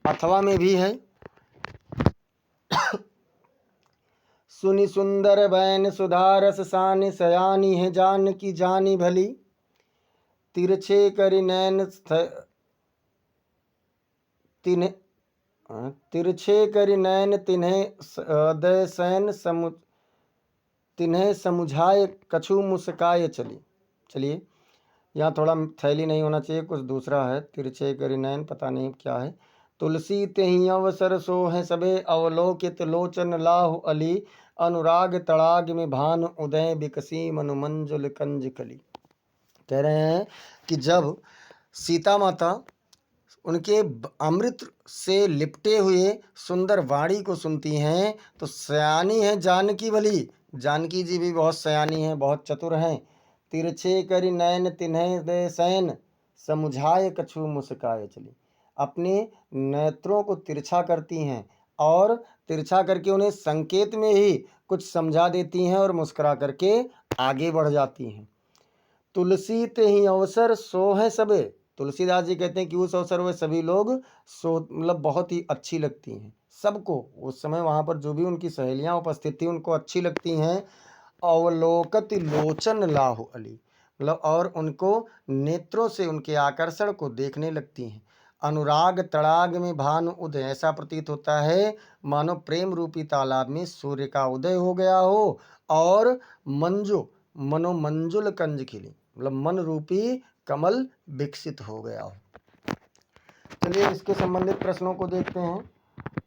[SPEAKER 1] अथवा में भी है सुनि सुंदर बैन सुधारस सानि सयानी है जान की जानी भली, तिरछे करि नैन तिरछे करि नैन तिन्हें दय सैन तिन्हें समुझाए कछु मुस्काए चली। चलिए यहाँ थोड़ा थैली नहीं होना चाहिए, कुछ दूसरा है। तिरछे करि नैन पता नहीं क्या है। तुलसी तेहि अवसर सो है सबे अवलोकित लोचन लाहु अली, अनुराग तड़ाग में भान उदय बिकसी मनुमंजुल कंज कली। कह रहे हैं कि जब सीता माता उनके अमृत से लिपटे हुए सुंदर वाणी को सुनती हैं तो सयानी है जानकी भली। जानकी जी भी बहुत सयानी हैं, बहुत चतुर हैं। तिरछे करि नयन तिन्ह दे सैन, समुझाए कछु मुस्काए चली। अपने नेत्रों को तिरछा करती हैं और तिरछा करके उन्हें संकेत में ही कुछ समझा देती हैं और मुस्कुरा करके आगे बढ़ जाती हैं। तुलसी ते ही अवसर सो है सबे। तुलसीदास जी कहते हैं कि उस अवसर में सभी लोग सो मतलब बहुत ही अच्छी लगती हैं सबको। उस समय वहाँ पर जो भी उनकी सहेलियाँ उपस्थित थी उनको अच्छी लगती हैं। अवलोकत लोचन लाहु अली, मतलब और उनको नेत्रों से उनके आकर्षण को देखने लगती हैं। अनुराग तड़ाग में भानु उदय, ऐसा प्रतीत होता है मानो प्रेम रूपी तालाब में सूर्य का उदय हो गया हो और मनोमंजुल कंज खिली, मतलब मन रूपी कमल विकसित हो गया हो। चलिए इसके संबंधित प्रश्नों को देखते हैं।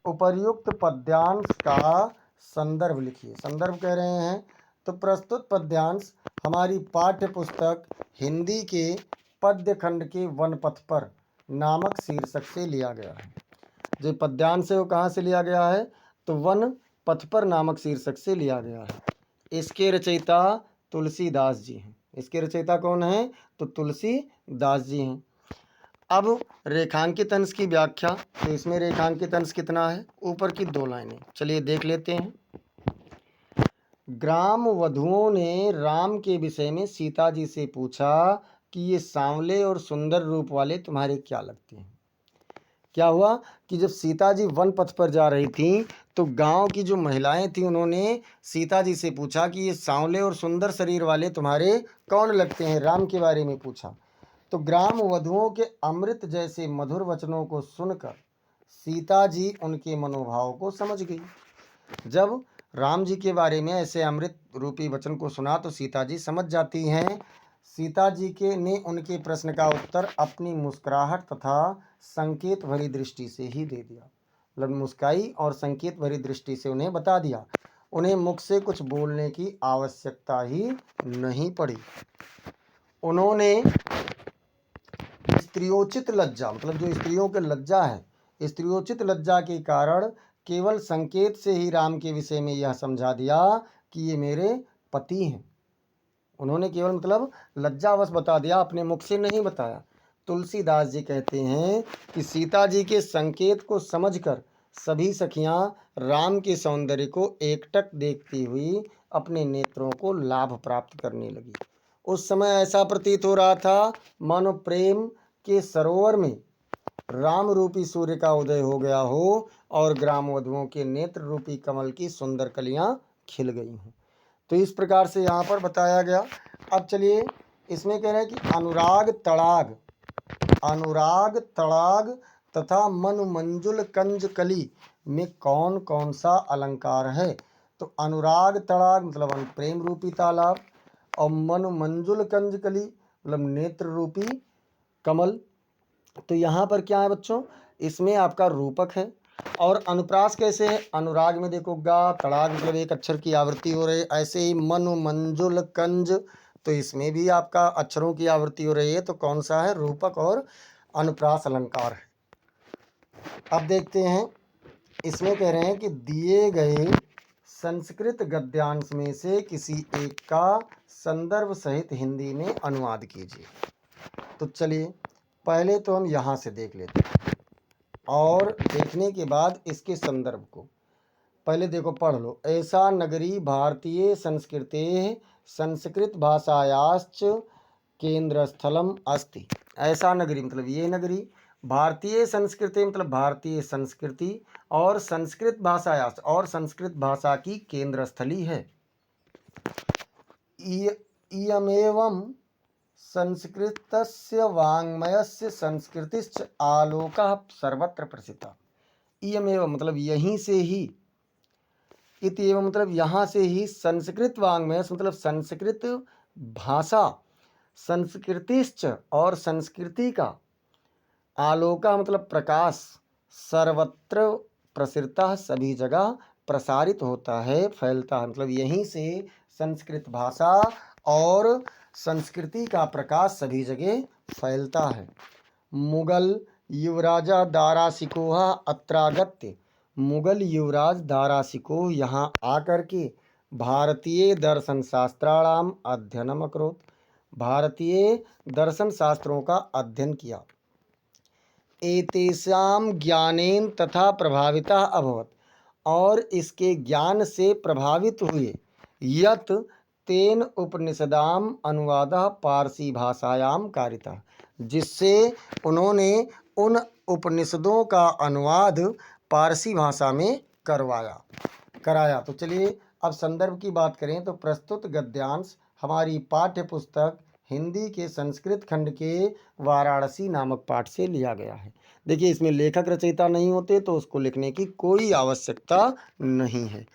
[SPEAKER 1] उपर्युक्त पद्यांश का संदर्भ लिखिए। संदर्भ कह रहे हैं तो प्रस्तुत पद्यांश हमारी पाठ्य पुस्तक हिंदी के पद्य खंड के वन पथ पर नामक शीर्षक से लिया गया है। जो पद्यांश है वो कहाँ से लिया गया है तो वन पथ पर नामक शीर्षक से लिया गया है। इसके रचयिता तुलसीदास जी हैं। इसके रचयिता कौन हैं तो तुलसीदास जी हैं। अब रेखांकित अंश की व्याख्या, तो इसमें रेखांकित अंश कितना है, ऊपर की 2 लाइनें, चलिए देख लेते हैं। ग्राम वधुओं ने राम के विषय में सीता जी से पूछा कि ये सांवले और सुंदर रूप वाले तुम्हारे क्या लगते हैं। क्या हुआ कि जब सीता जी वन पथ पर जा रही थीं तो गांव की जो महिलाएं थीं उन्होंने सीता जी से पूछा कि ये सांवले और सुंदर शरीर वाले तुम्हारे कौन लगते हैं, राम के बारे में पूछा। तो ग्राम वधुओं के अमृत जैसे मधुर वचनों को सुनकर सीता जी उनके मनोभाव को समझ गई। जब राम जी के बारे में ऐसे अमृत रूपी वचन को सुना तो सीता जी समझ जाती हैं। सीता जी के ने उनके प्रश्न का उत्तर अपनी मुस्कुराहट तथा संकेत भरी दृष्टि से ही दे दिया, मतलब मुस्काई और संकेत भरी दृष्टि से उन्हें बता दिया। उन्हें मुख से कुछ बोलने की आवश्यकता ही नहीं पड़ी। उन्होंने स्त्रियोचित लज्जा, मतलब जो स्त्रियों के लज्जा है, स्त्रियोचित लज्जा के कारण केवल संकेत से ही राम के विषय में यह समझा दिया कि ये मेरे पति हैं। उन्होंने केवल मतलब लज्जावश बता दिया, अपने मुख से नहीं बताया। तुलसीदास जी कहते हैं कि सीता जी के संकेत को समझकर सभी सखियां राम के सौंदर्य को एकटक देखती हुई अपने नेत्रों को लाभ प्राप्त करने लगी। उस समय ऐसा प्रतीत हो रहा था मानो प्रेम के सरोवर में राम रूपी सूर्य का उदय हो गया हो और ग्राम वधुओं के नेत्र रूपी कमल की सुंदर कलियां खिल गई हों। तो इस प्रकार से यहाँ पर बताया गया। अब चलिए इसमें कह रहे हैं कि अनुराग तड़ाग तथा मनोमंजुल कंज कली में कौन कौन सा अलंकार है। तो अनुराग तड़ाग मतलब प्रेम रूपी तालाब और मनोमंजुल कंज कली मतलब नेत्र रूपी कमल। तो यहाँ पर क्या है बच्चों, इसमें आपका रूपक है और अनुप्रास कैसे है, अनुराग में देखो गा, तड़ाग मतलब एक अक्षर की आवृत्ति हो रही है। ऐसे ही मनोमंजुल कंज, तो इसमें भी आपका अक्षरों की आवृत्ति हो रही है। तो कौन सा है, रूपक और अनुप्रास अलंकार है। अब देखते हैं, इसमें कह रहे हैं कि दिए गए संस्कृत गद्यांश में से किसी एक का संदर्भ सहित हिंदी में अनुवाद कीजिए। तो चलिए पहले तो हम यहाँ से देख लेते हैं और देखने के बाद इसके संदर्भ को पहले देखो पढ़ लो। ऐसा नगरी भारतीय संस्कृते संस्कृत भाषायाश्च केंद्र स्थलम अस्ति। ऐसा नगरी मतलब ये नगरी, भारतीय संस्कृति मतलब भारतीय संस्कृति और संस्कृत भाषायाश्च और संस्कृत भाषा की केंद्र स्थली है। इयमेवं संस्कृतस्य वाङ्मयस्य संस्कृतिश्च आलोकः सर्वत्र प्रसिद्धा। इयमेव मतलब यहीं से ही, इत्येव मतलब यहाँ से ही, संस्कृत वाङ्मय मतलब संस्कृत भाषा, संस्कृतिश्च और संस्कृति का, आलोका मतलब प्रकाश, सर्वत्र प्रसिद्धा सभी जगह प्रसारित होता है, फैलता है। मतलब यहीं से संस्कृत भाषा और संस्कृति का प्रकाश सभी जगह फैलता है। मुगल युवराजा दाराशिकोह अत्रागत्य, मुगल युवराज दाराशिकोह यहाँ आकर के भारतीय दर्शन शास्त्राणाम अध्ययनम अकरोत्, भारतीय दर्शन शास्त्रों का अध्ययन किया। एतेषां ज्ञानेन तथा प्रभावितः अभवत्, और इसके ज्ञान से प्रभावित हुए। यत् तेन उपनिषदाम अनुवादः पारसी भाषायाम कारितः, जिससे उन्होंने उन उपनिषदों का अनुवाद पारसी भाषा में कराया। तो चलिए अब संदर्भ की बात करें तो प्रस्तुत गद्यांश हमारी पाठ्य पुस्तक हिंदी के संस्कृत खंड के वाराणसी नामक पाठ से लिया गया है। देखिए इसमें लेखक रचयिता नहीं होते तो उसको लिखने की कोई आवश्यकता नहीं है।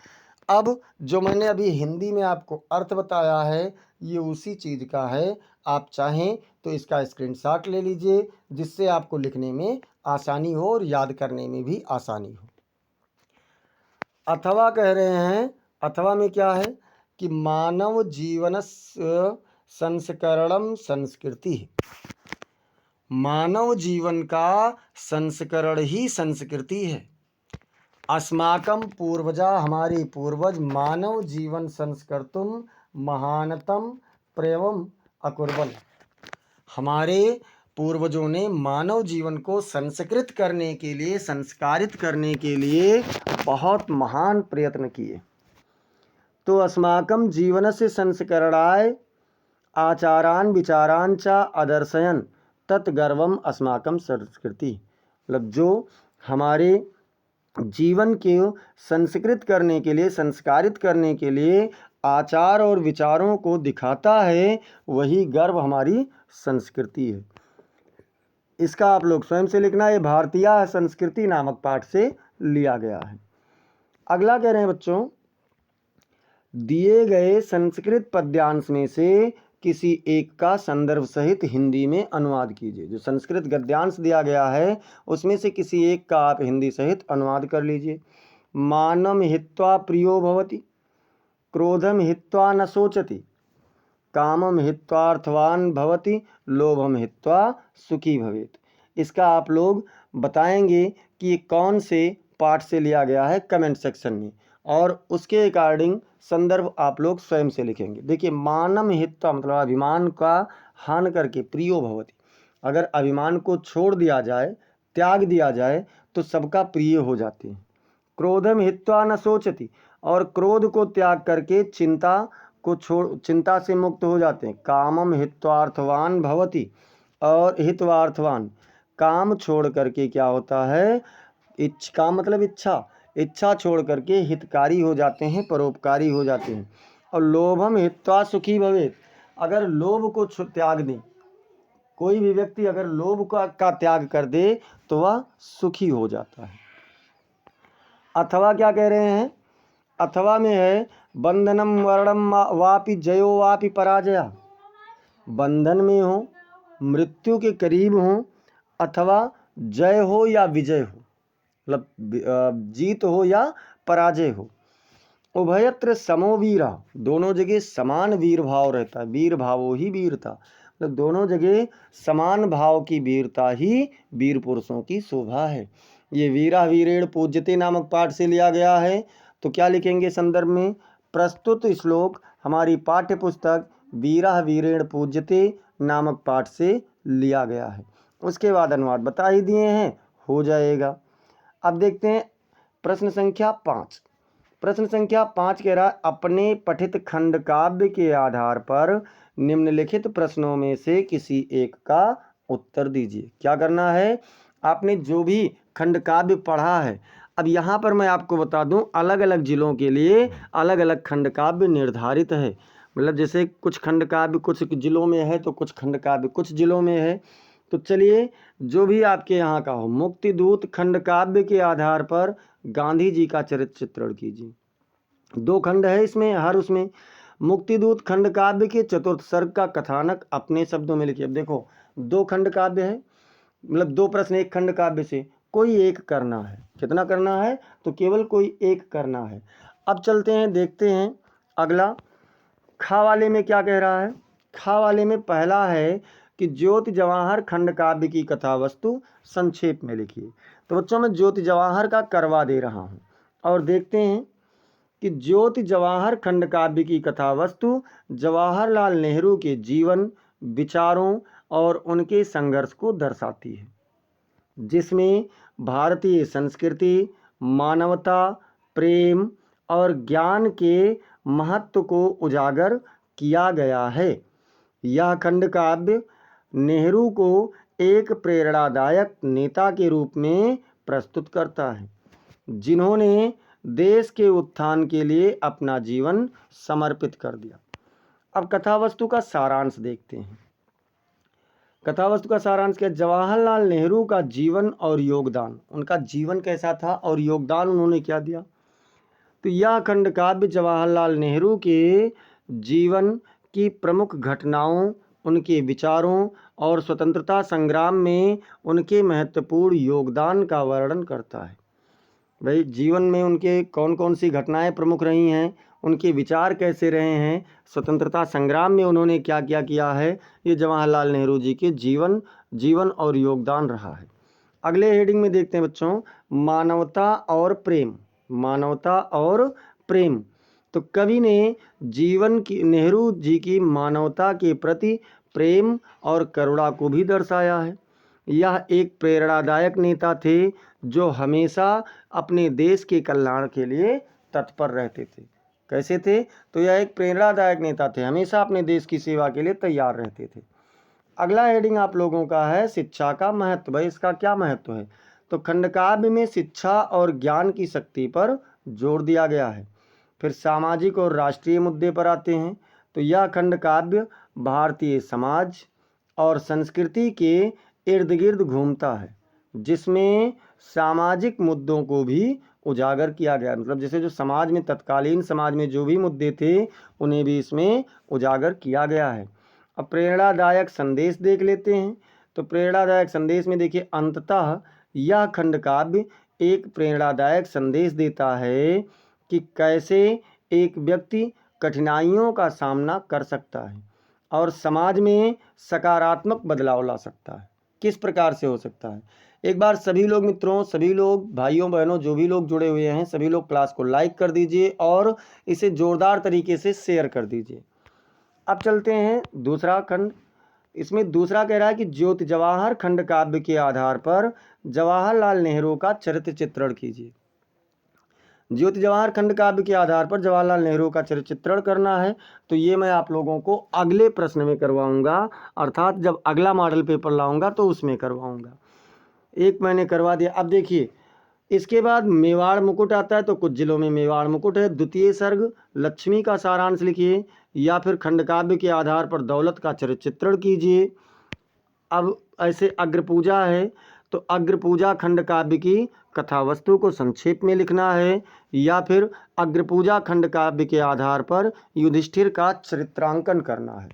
[SPEAKER 1] अब जो मैंने अभी हिंदी में आपको अर्थ बताया है ये उसी चीज़ का है। आप चाहें तो इसका स्क्रीनशॉट ले लीजिए, जिससे आपको लिखने में आसानी हो और याद करने में भी आसानी हो। अथवा कह रहे हैं, अथवा में क्या है कि मानव जीवन संस्करणम संस्कृति है। मानव जीवन का संस्करण ही संस्कृति है। अस्माकं पूर्वजा, हमारे पूर्वज मानव जीवन संस्कर्तुम महानतम प्रयवम अकुर्वन्, हमारे पूर्वजों ने मानव जीवन को संस्कृत करने के लिए, संस्कारित करने के लिए बहुत महान प्रयत्न किए। तो अस्माकं जीवनस्य संस्करणाय आचारान विचारान च अदर्शयन तत्गर्वम अस्माकं संस्कृति, मतलब जो हमारे जीवन को संस्कृत करने के लिए, संस्कारित करने के लिए आचार और विचारों को दिखाता है, वही गर्व हमारी संस्कृति है। इसका आप लोग स्वयं से लिखना, ये भारतीय संस्कृति नामक पाठ से लिया गया है। अगला कह रहे हैं बच्चों, दिए गए संस्कृत पद्यांश में से किसी एक का संदर्भ सहित हिंदी में अनुवाद कीजिए। जो संस्कृत गद्यांश दिया गया है उसमें से किसी एक का आप हिंदी सहित अनुवाद कर लीजिए। मानम हित्वा प्रियो भवति, क्रोधम हित्वा न सोचति, कामम हित्वार्थवान भवति, लोभम हित्वा सुखी भवेत्। इसका आप लोग बताएंगे कि ये कौन से पाठ से लिया गया है कमेंट सेक्शन में, और उसके अकॉर्डिंग संदर्भ आप लोग स्वयं से लिखेंगे। देखिए मानम हित्वा मतलब अभिमान का हान करके, प्रियो भवति, अगर अभिमान को छोड़ दिया जाए, त्याग दिया जाए तो सबका प्रिय हो जाते हैं। क्रोधम हित्वा न सोचति, और क्रोध को त्याग करके चिंता से मुक्त हो जाते हैं। कामम हित्वार्थवान भवति, और हितवार्थवान, काम छोड़ करके क्या होता है, काम मतलब इच्छा छोड़ करके हितकारी हो जाते हैं, परोपकारी हो जाते हैं। और लोभम हित्वा सुखी भवेत्, अगर लोभ को त्याग दें, कोई भी व्यक्ति अगर लोभ का त्याग कर दे तो वह सुखी हो जाता है। अथवा क्या कह रहे हैं, अथवा में है बंधनम वर्णम वापि जयो वापि पराजया, बंधन में हो, मृत्यु के करीब हो, अथवा जय हो या विजय हो, मतलब जीत हो या पराजय हो। उभयत्र समो वीरा, दोनों जगह समान वीर भाव रहता है। वीर भावो ही वीरता, मतलब दोनों जगह समान भाव की वीरता ही वीर पुरुषों की शोभा है। ये वीरा वीरेण पूज्यते नामक पाठ से लिया गया है। तो क्या लिखेंगे संदर्भ में, प्रस्तुत श्लोक हमारी पाठ्य पुस्तक वीरा वीरेण पूज्यते नामक पाठ से लिया गया है। उसके बाद अनुवाद बता ही दिए हैं, हो जाएगा। अब देखते हैं प्रश्न संख्या 5। प्रश्न संख्या 5 कह रहा है, अपने पठित खंड काव्य के आधार पर निम्नलिखित प्रश्नों में से किसी एक का उत्तर दीजिए। क्या करना है, आपने जो भी खंड काव्य पढ़ा है, अब यहाँ पर मैं आपको बता दूं अलग अलग जिलों के लिए अलग अलग खंड काव्य निर्धारित है। मतलब जैसे कुछ खंड काव्य कुछ जिलों में है तो कुछ खंड काव्य कुछ जिलों में है। तो चलिए जो भी आपके यहाँ का हो, मुक्तिदूत खंड काव्य के आधार पर गांधी जी का चरित्र चित्रण कीजिए। 2 खंड है इसमें, हर उसमें मुक्तिदूत खंड काव्य के चतुर्थ सर्ग का कथानक अपने शब्दों में लिखिए। अब देखो 2 खंड काव्य है, मतलब 2 प्रश्न एक खंड काव्य से, कोई एक करना है। कितना करना है, तो केवल कोई एक करना है। अब चलते हैं देखते हैं अगला। खा वाले में क्या कह रहा है, खा वाले में पहला है कि ज्योति जवाहर खंड काव्य की कथा वस्तु संक्षेप में लिखिए। तो बच्चों मैं ज्योति जवाहर का करवा दे रहा हूँ और देखते हैं कि ज्योति जवाहर खंड काव्य की कथा वस्तु जवाहरलाल नेहरू के जीवन, विचारों और उनके संघर्ष को दर्शाती है, जिसमें भारतीय संस्कृति, मानवता, प्रेम और ज्ञान के महत्व को उजागर किया गया है। यह खंड काव्य नेहरू को एक प्रेरणादायक नेता के रूप में प्रस्तुत करता है, जिन्होंने देश के उत्थान के लिए अपना जीवन समर्पित कर दिया। अब कथावस्तु का सारांश देखते हैं। कथावस्तु का सारांश क्या? जवाहरलाल नेहरू का जीवन और योगदान, उनका जीवन कैसा था और योगदान उन्होंने क्या दिया। तो यह खंड काव्य जवाहरलाल नेहरू के जीवन की प्रमुख घटनाओं, उनके विचारों और स्वतंत्रता संग्राम में उनके महत्वपूर्ण योगदान का वर्णन करता है। भाई जीवन में उनके कौन कौन सी घटनाएं प्रमुख रही हैं, उनके विचार कैसे रहे हैं, स्वतंत्रता संग्राम में उन्होंने क्या क्या किया है, ये जवाहरलाल नेहरू जी के जीवन और योगदान रहा है। अगले हेडिंग में देखते हैं बच्चों, मानवता और प्रेम। मानवता और प्रेम। तो कवि ने जीवन की नेहरू जी की मानवता के प्रति प्रेम और करुणा को भी दर्शाया है। यह एक प्रेरणादायक नेता थे जो हमेशा अपने देश के कल्याण के लिए तत्पर रहते थे। कैसे थे? तो यह एक प्रेरणादायक नेता थे, हमेशा अपने देश की सेवा के लिए तैयार रहते थे। अगला हेडिंग आप लोगों का है शिक्षा का महत्व। भाई इसका क्या महत्व है? तो खंड काव्य में शिक्षा और ज्ञान की शक्ति पर जोर दिया गया है। फिर सामाजिक और राष्ट्रीय मुद्दे पर आते हैं। तो यह खंड काव्य भारतीय समाज और संस्कृति के इर्द गिर्द घूमता है, जिसमें सामाजिक मुद्दों को भी उजागर किया गया। मतलब जैसे जो समाज में, तत्कालीन समाज में जो भी मुद्दे थे उन्हें भी इसमें उजागर किया गया है। अब प्रेरणादायक संदेश देख लेते हैं। तो प्रेरणादायक संदेश में देखिए, अंततः यह खंड काव्य एक प्रेरणादायक संदेश देता है कि कैसे एक व्यक्ति कठिनाइयों का सामना कर सकता है और समाज में सकारात्मक बदलाव ला सकता है। किस प्रकार से हो सकता है? एक बार सभी लोग मित्रों, सभी लोग भाइयों बहनों, जो भी लोग जुड़े हुए हैं, सभी लोग क्लास को लाइक कर दीजिए और इसे जोरदार तरीके से शेयर कर दीजिए। अब चलते हैं दूसरा खंड। इसमें दूसरा कह रहा है कि ज्योति जवाहर खंड काव्य के आधार पर जवाहरलाल नेहरू का चरित्र चित्रण कीजिए। ज्योति जवाहर खंड काव्य के आधार पर जवाहरलाल नेहरू का चरित्र चित्रण करना है। तो ये मैं आप लोगों को अगले प्रश्न में करवाऊंगा, अर्थात जब अगला मॉडल पेपर लाऊंगा तो उसमें करवाऊंगा। एक मैंने करवा दिया। अब देखिए, इसके बाद मेवाड़ मुकुट आता है। तो कुछ जिलों में मेवाड़ मुकुट है। द्वितीय सर्ग लक्ष्मी का सारांश लिखिए, या फिर खंड काव्य के आधार पर दौलत का चरित्र चित्रण कीजिए। अब ऐसे अग्र पूजा है, तो अग्र पूजा खंड काव्य की कथा वस्तु को संक्षेप में लिखना है, या फिर अग्र पूजा खंड काव्य के आधार पर युधिष्ठिर का चरित्रांकन करना है।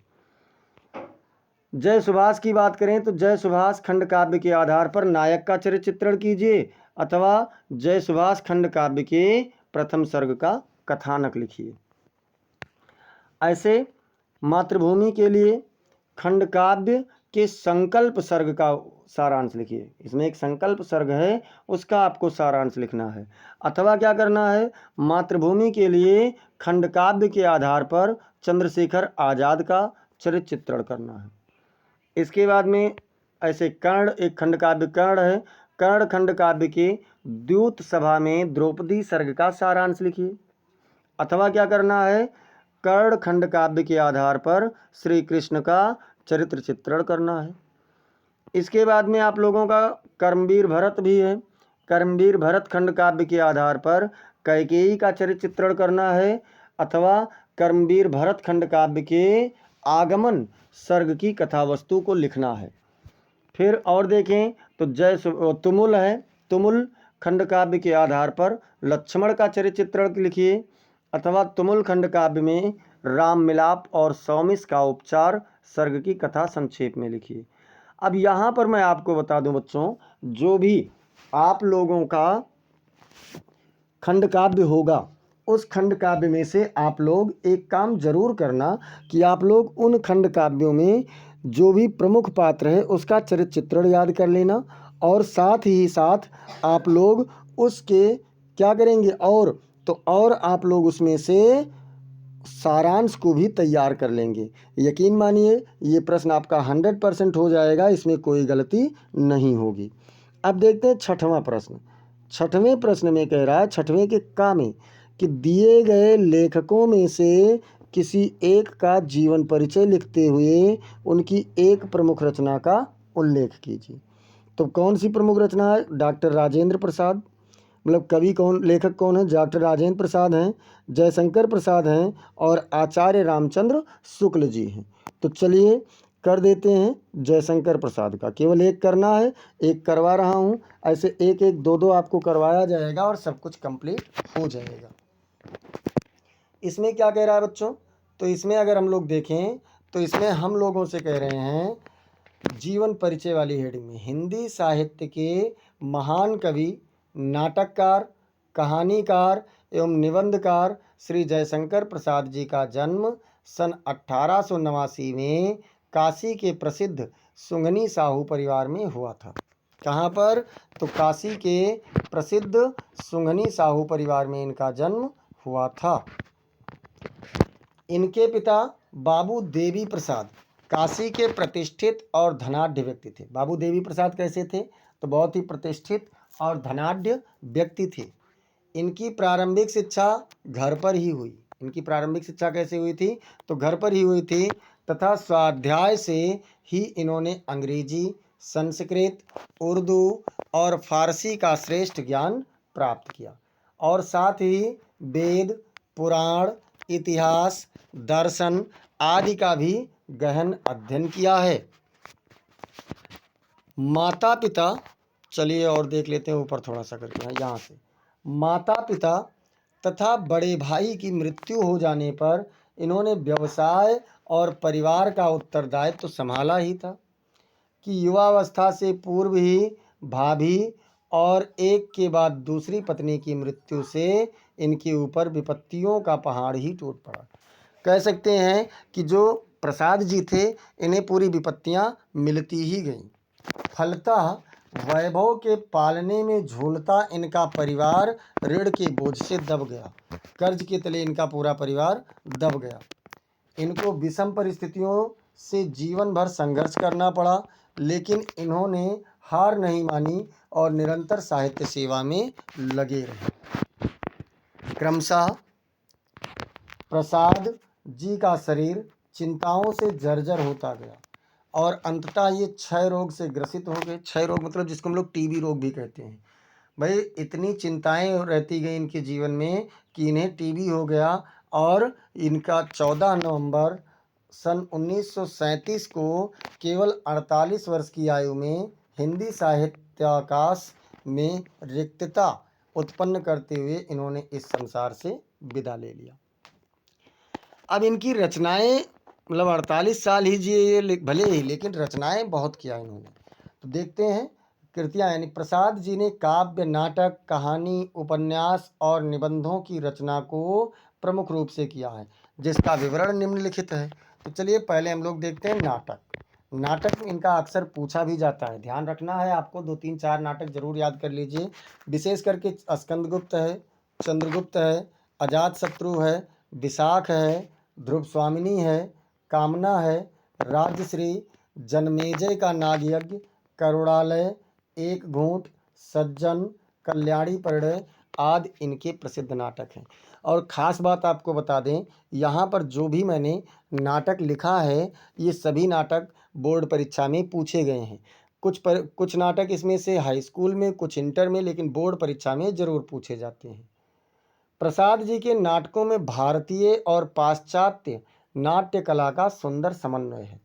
[SPEAKER 1] जय सुभाष की बात करें तो जय सुभाष खंड काव्य के आधार पर नायक का चरित्र चित्रण कीजिए, अथवा जय सुभाष खंड काव्य के प्रथम सर्ग का कथानक लिखिए। ऐसे मातृभूमि के लिए खंड काव्य के संकल्प सर्ग का सारांश लिखिए। इसमें एक संकल्प सर्ग है, उसका आपको सारांश लिखना है। अथवा क्या करना है, मातृभूमि के लिए खंड काव्य के आधार पर चंद्रशेखर आज़ाद का चरित्र चित्रण करना है। इसके बाद में ऐसे कर्ण, एक खंड काव्य कर्ण है। कर्ण खंड काव्य के द्यूत सभा में द्रौपदी सर्ग का सारांश लिखिए। अथवा क्या करना है, कर्ण खंड काव्य के आधार पर श्री कृष्ण का चरित्र चित्रण करना है। इसके बाद में आप लोगों का कर्मवीर भरत भी है। कर्मवीर भरत खंड काव्य के आधार पर कैकेयी का चरित्र चित्रण करना है, अथवा कर्मवीर भरत खंड काव्य के आगमन सर्ग की कथा वस्तु को लिखना है। फिर और देखें तो तुमुल है। तुमुल खंड काव्य के आधार पर लक्ष्मण का चरित्र चित्रण लिखिए, अथवा तुमुल खंड काव्य में राम मिलाप और सौमिष का उपचार सर्ग की कथा संक्षेप में लिखिए। अब यहाँ पर मैं आपको बता दूं बच्चों, जो भी आप लोगों का खंड काव्य होगा, उस खंड काव्य में से आप लोग एक काम जरूर करना कि आप लोग उन खंड काव्यों में जो भी प्रमुख पात्र है उसका चरित्र चित्रण याद कर लेना, और साथ ही साथ आप लोग उसके क्या करेंगे, और आप लोग उसमें से सारांश को भी तैयार कर लेंगे। यकीन मानिए ये प्रश्न आपका 100% हो जाएगा, इसमें कोई गलती नहीं होगी। अब देखते हैं छठवां प्रश्न। छठवें प्रश्न में कह रहा है, छठवें के का में, कि दिए गए लेखकों में से किसी एक का जीवन परिचय लिखते हुए उनकी एक प्रमुख रचना का उल्लेख कीजिए। तो कौन सी प्रमुख रचना है? डॉक्टर राजेंद्र प्रसाद, मतलब कवि कौन, लेखक कौन है? डॉक्टर राजेंद्र प्रसाद हैं, जयशंकर प्रसाद हैं और आचार्य रामचंद्र शुक्ल जी हैं। तो चलिए कर देते हैं जयशंकर प्रसाद का। केवल एक करना है, एक करवा रहा हूँ, ऐसे एक एक दो दो आपको करवाया जाएगा और सब कुछ कंप्लीट हो जाएगा। इसमें क्या कह रहा है बच्चों? तो इसमें अगर हम लोग देखें तो इसमें हम लोगों से कह रहे हैं जीवन परिचय वाली हेडिंग में, हिंदी साहित्य के महान कवि, नाटककार, कहानीकार एवं निबंधकार श्री जयशंकर प्रसाद जी का जन्म सन 1889 में काशी के प्रसिद्ध सुंघनी साहू परिवार में हुआ था। कहाँ पर? तो काशी के प्रसिद्ध सुंघनी साहू परिवार में इनका जन्म हुआ था। इनके पिता बाबू देवी प्रसाद काशी के प्रतिष्ठित और धनाढ्य व्यक्ति थे। बाबू देवी प्रसाद कैसे थे? तो बहुत ही प्रतिष्ठित और धनाढ्य व्यक्ति थे। इनकी प्रारंभिक शिक्षा घर पर ही हुई। इनकी प्रारंभिक शिक्षा कैसे हुई थी? तो घर पर ही हुई थी, तथा स्वाध्याय से ही इन्होंने अंग्रेजी, संस्कृत, उर्दू और फारसी का श्रेष्ठ ज्ञान प्राप्त किया, और साथ ही वेद, पुराण, इतिहास, दर्शन आदि का भी गहन अध्ययन किया है। माता पिता, चलिए और देख लेते हैं ऊपर थोड़ा सा करके, यहाँ से, माता पिता तथा बड़े भाई की मृत्यु हो जाने पर इन्होंने व्यवसाय और परिवार का उत्तरदायित्व तो संभाला ही था, कि युवावस्था से पूर्व ही भाभी और एक के बाद दूसरी पत्नी की मृत्यु से इनके ऊपर विपत्तियों का पहाड़ ही टूट पड़ा। कह सकते हैं कि जो प्रसाद जी थे इन्हें पूरी विपत्तियां मिलती ही गईं। फलतः वैभव के पालने में झूलता इनका परिवार ऋण के बोझ से दब गया। कर्ज के तले इनका पूरा परिवार दब गया। इनको विषम परिस्थितियों से जीवन भर संघर्ष करना पड़ा, लेकिन इन्होंने हार नहीं मानी और निरंतर साहित्य सेवा में लगे रहे। क्रमशः प्रसाद जी का शरीर चिंताओं से जर्जर होता गया और अंततः ये क्षय रोग से ग्रसित हो गए। क्षय रोग मतलब जिसको हम लोग टीबी रोग भी कहते हैं। भाई इतनी चिंताएं रहती गई इनके जीवन में कि इन्हें टीबी हो गया, और इनका 14 नवंबर सन 1937 को केवल 48 वर्ष की आयु में हिंदी साहित्याकाश में रिक्तता उत्पन्न करते हुए इन्होंने इस संसार से विदा ले लिया। अब इनकी रचनाएं, मतलब 48 साल ही जिए भले ही, लेकिन रचनाएं बहुत किया इन्होंने। तो देखते हैं कृतियाँ, यानी प्रसाद जी ने काव्य, नाटक, कहानी, उपन्यास और निबंधों की रचना को प्रमुख रूप से किया है, जिसका विवरण निम्नलिखित है। तो चलिए पहले हम लोग देखते हैं नाटक। नाटक इनका अक्सर पूछा भी जाता है, ध्यान रखना है आपको, 2 3 4 नाटक जरूर याद कर लीजिए। विशेष करके स्कंदगुप्त है, चंद्रगुप्त है, अजातशत्रु है, विशाख है, ध्रुव स्वामिनी है, कामना है, राजश्री, जनमेजय का नागयज्ञ, करुणालय, एक घूंट, सज्जन, कल्याणी परिणय आदि इनके प्रसिद्ध नाटक हैं। और ख़ास बात आपको बता दें, यहाँ पर जो भी मैंने नाटक लिखा है ये सभी नाटक बोर्ड परीक्षा में पूछे गए हैं। कुछ नाटक इसमें से हाई स्कूल में, कुछ इंटर में, लेकिन बोर्ड परीक्षा में ज़रूर पूछे जाते हैं। प्रसाद जी के नाटकों में भारतीय और पाश्चात्य नाट्य कला का सुंदर समन्वय है।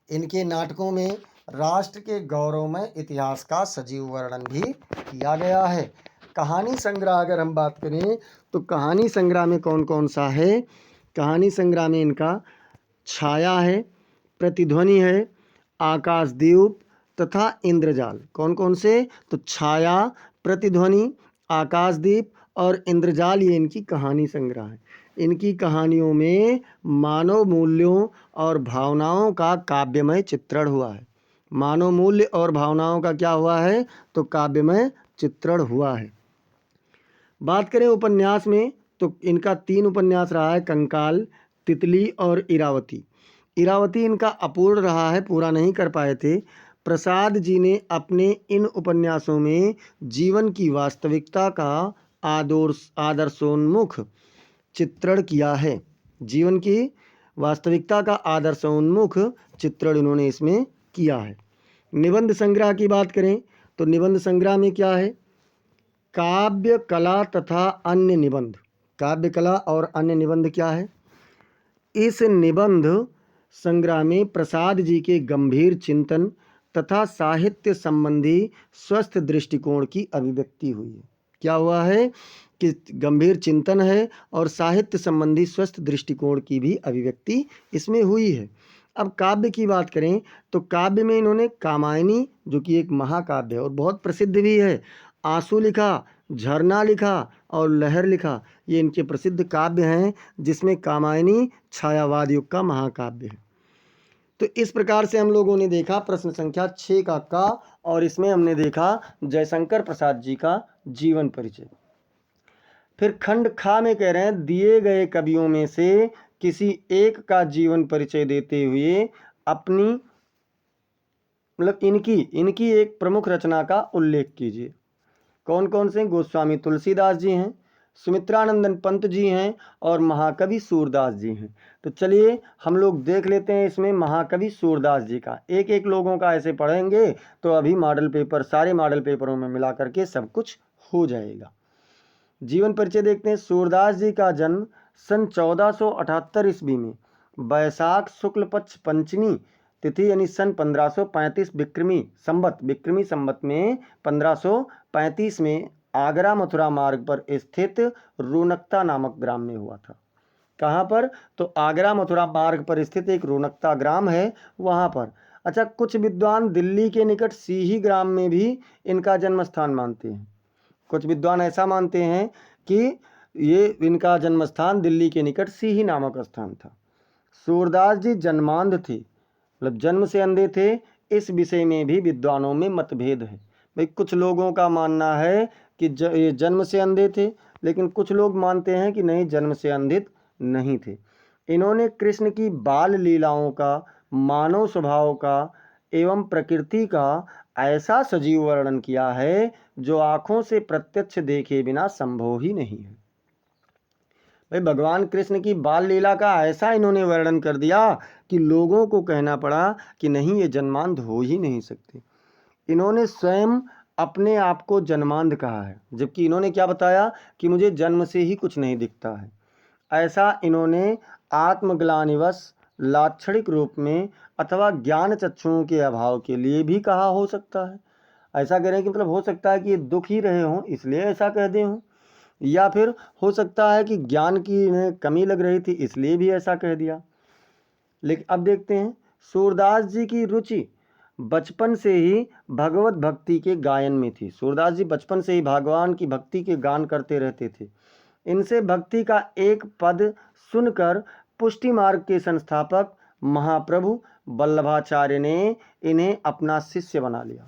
[SPEAKER 1] इनके नाटकों में राष्ट्र के गौरवमय इतिहास का सजीव वर्णन भी किया गया है। कहानी संग्रह अगर हम बात करें तो कहानी संग्रह में कौन कौन सा है? कहानी संग्रह में इनका छाया है, प्रतिध्वनि है, आकाशदीप तथा इंद्रजाल। कौन कौन से? तो छाया, प्रतिध्वनि, आकाशदीप और इंद्रजाल, ये इनकी कहानी संग्रह है। इनकी कहानियों में मानव मूल्यों और भावनाओं का काव्यमय चित्रण हुआ है। मानव मूल्य और भावनाओं का क्या हुआ है? तो काव्यमय चित्रण हुआ है। बात करें उपन्यास में तो इनका 3 उपन्यास रहा है, कंकाल, तितली और इरावती। इरावती इनका अपूर्ण रहा है, पूरा नहीं कर पाए थे। प्रसाद जी ने अपने इन उपन्यासों में जीवन की वास्तविकता का आदर्शोन्मुख चित्रण किया है। जीवन की वास्तविकता का आदर्शोन्मुख चित्रण इन्होंने इसमें किया है। निबंध संग्रह की बात करें तो निबंध संग्रह में क्या है? काव्य कला तथा अन्य निबंध। काव्य कला और अन्य निबंध क्या है? इस निबंध संग्रह में प्रसाद जी के गंभीर चिंतन तथा साहित्य संबंधी स्वस्थ दृष्टिकोण की अभिव्यक्ति हुई है। क्या हुआ है कि गंभीर चिंतन है और साहित्य संबंधी स्वस्थ दृष्टिकोण की भी अभिव्यक्ति इसमें हुई है। अब काव्य की बात करें तो काव्य में इन्होंने कामायनी, जो कि एक महाकाव्य है और बहुत प्रसिद्ध भी है, आंसू लिखा, झरना लिखा और लहर लिखा। ये इनके प्रसिद्ध काव्य हैं, जिसमें कामायनी छायावाद युग का महाकाव्य है। तो इस प्रकार से हम लोगों ने देखा प्रश्न संख्या 6 का और इसमें हमने देखा जयशंकर प्रसाद जी का जीवन परिचय। फिर खंड खा में कह रहे हैं, दिए गए कवियों में से किसी एक का जीवन परिचय देते हुए अपनी मतलब इनकी एक प्रमुख रचना का उल्लेख कीजिए। कौन कौन से? गोस्वामी तुलसीदास जी हैं, सुमित्रानंदन पंत जी हैं और महाकवि सूरदास जी हैं। तो चलिए हम लोग देख लेते हैं इसमें महाकवि सूरदास जी का। एक एक लोगों का ऐसे पढ़ेंगे तो अभी मॉडल पेपर, सारे मॉडल पेपरों में मिला करके सब कुछ हो जाएगा। जीवन परिचय देखते हैं। सूरदास जी का जन्म सन 1478 ईस्वी में बैसाख शुक्ल पक्ष पंचमी तिथि यानी सन 1535 विक्रमी संवत में 1535 में आगरा मथुरा मार्ग पर स्थित रोनकता नामक ग्राम में हुआ था। कहाँ पर? तो आगरा मथुरा मार्ग पर स्थित एक रोनकता ग्राम है, वहाँ पर। अच्छा, कुछ विद्वान दिल्ली के निकट सीही ग्राम में भी इनका जन्म स्थान मानते हैं। कुछ विद्वान ऐसा मानते हैं कि ये इनका जन्म स्थान दिल्ली के निकट सीही नामक स्थान था। सूरदास जी जन्मांध थे, मतलब जन्म से अंधे थे। इस विषय में भी विद्वानों में मतभेद है। भाई कुछ लोगों का मानना है कि ये जन्म से अंधे थे, लेकिन कुछ लोग मानते हैं कि नहीं, जन्म से अंधित नहीं थे। इन्होंने कृष्ण की बाल लीलाओं का, मानव स्वभाव का एवं प्रकृति का ऐसा सजीव वर्णन किया है जो आँखों से प्रत्यक्ष देखे बिना संभव ही नहीं है। भाई भगवान कृष्ण की बाल लीला का ऐसा इन्होंने वर्णन कर दिया कि लोगों को कहना पड़ा कि नहीं, ये जन्मांध हो ही नहीं सकते। इन्होंने स्वयं अपने आप को जन्मांध कहा है, जबकि इन्होंने क्या बताया कि मुझे जन्म से ही कुछ नहीं दिखता है। ऐसा इन्होंने आत्मग्लानिवश, लाक्षणिक रूप में अथवा ज्ञान चक्षुओं के अभाव के लिए भी कहा हो सकता है। ऐसा कह रहे हैं कि मतलब हो सकता है कि ये दुख ही रहे हों इसलिए ऐसा कह दे हों, या फिर हो सकता है कि ज्ञान की इन्हें कमी लग रही थी इसलिए भी ऐसा कह दिया। लेकिन अब देखते हैं, सूरदास जी की रुचि बचपन से ही भगवत भक्ति के गायन में थी। सूरदास जी बचपन से ही भगवान की भक्ति के गान करते रहते थे। इनसे भक्ति का एक पद सुनकर पुष्टि मार्ग के संस्थापक महाप्रभु वल्लभाचार्य ने इन्हें अपना शिष्य बना लिया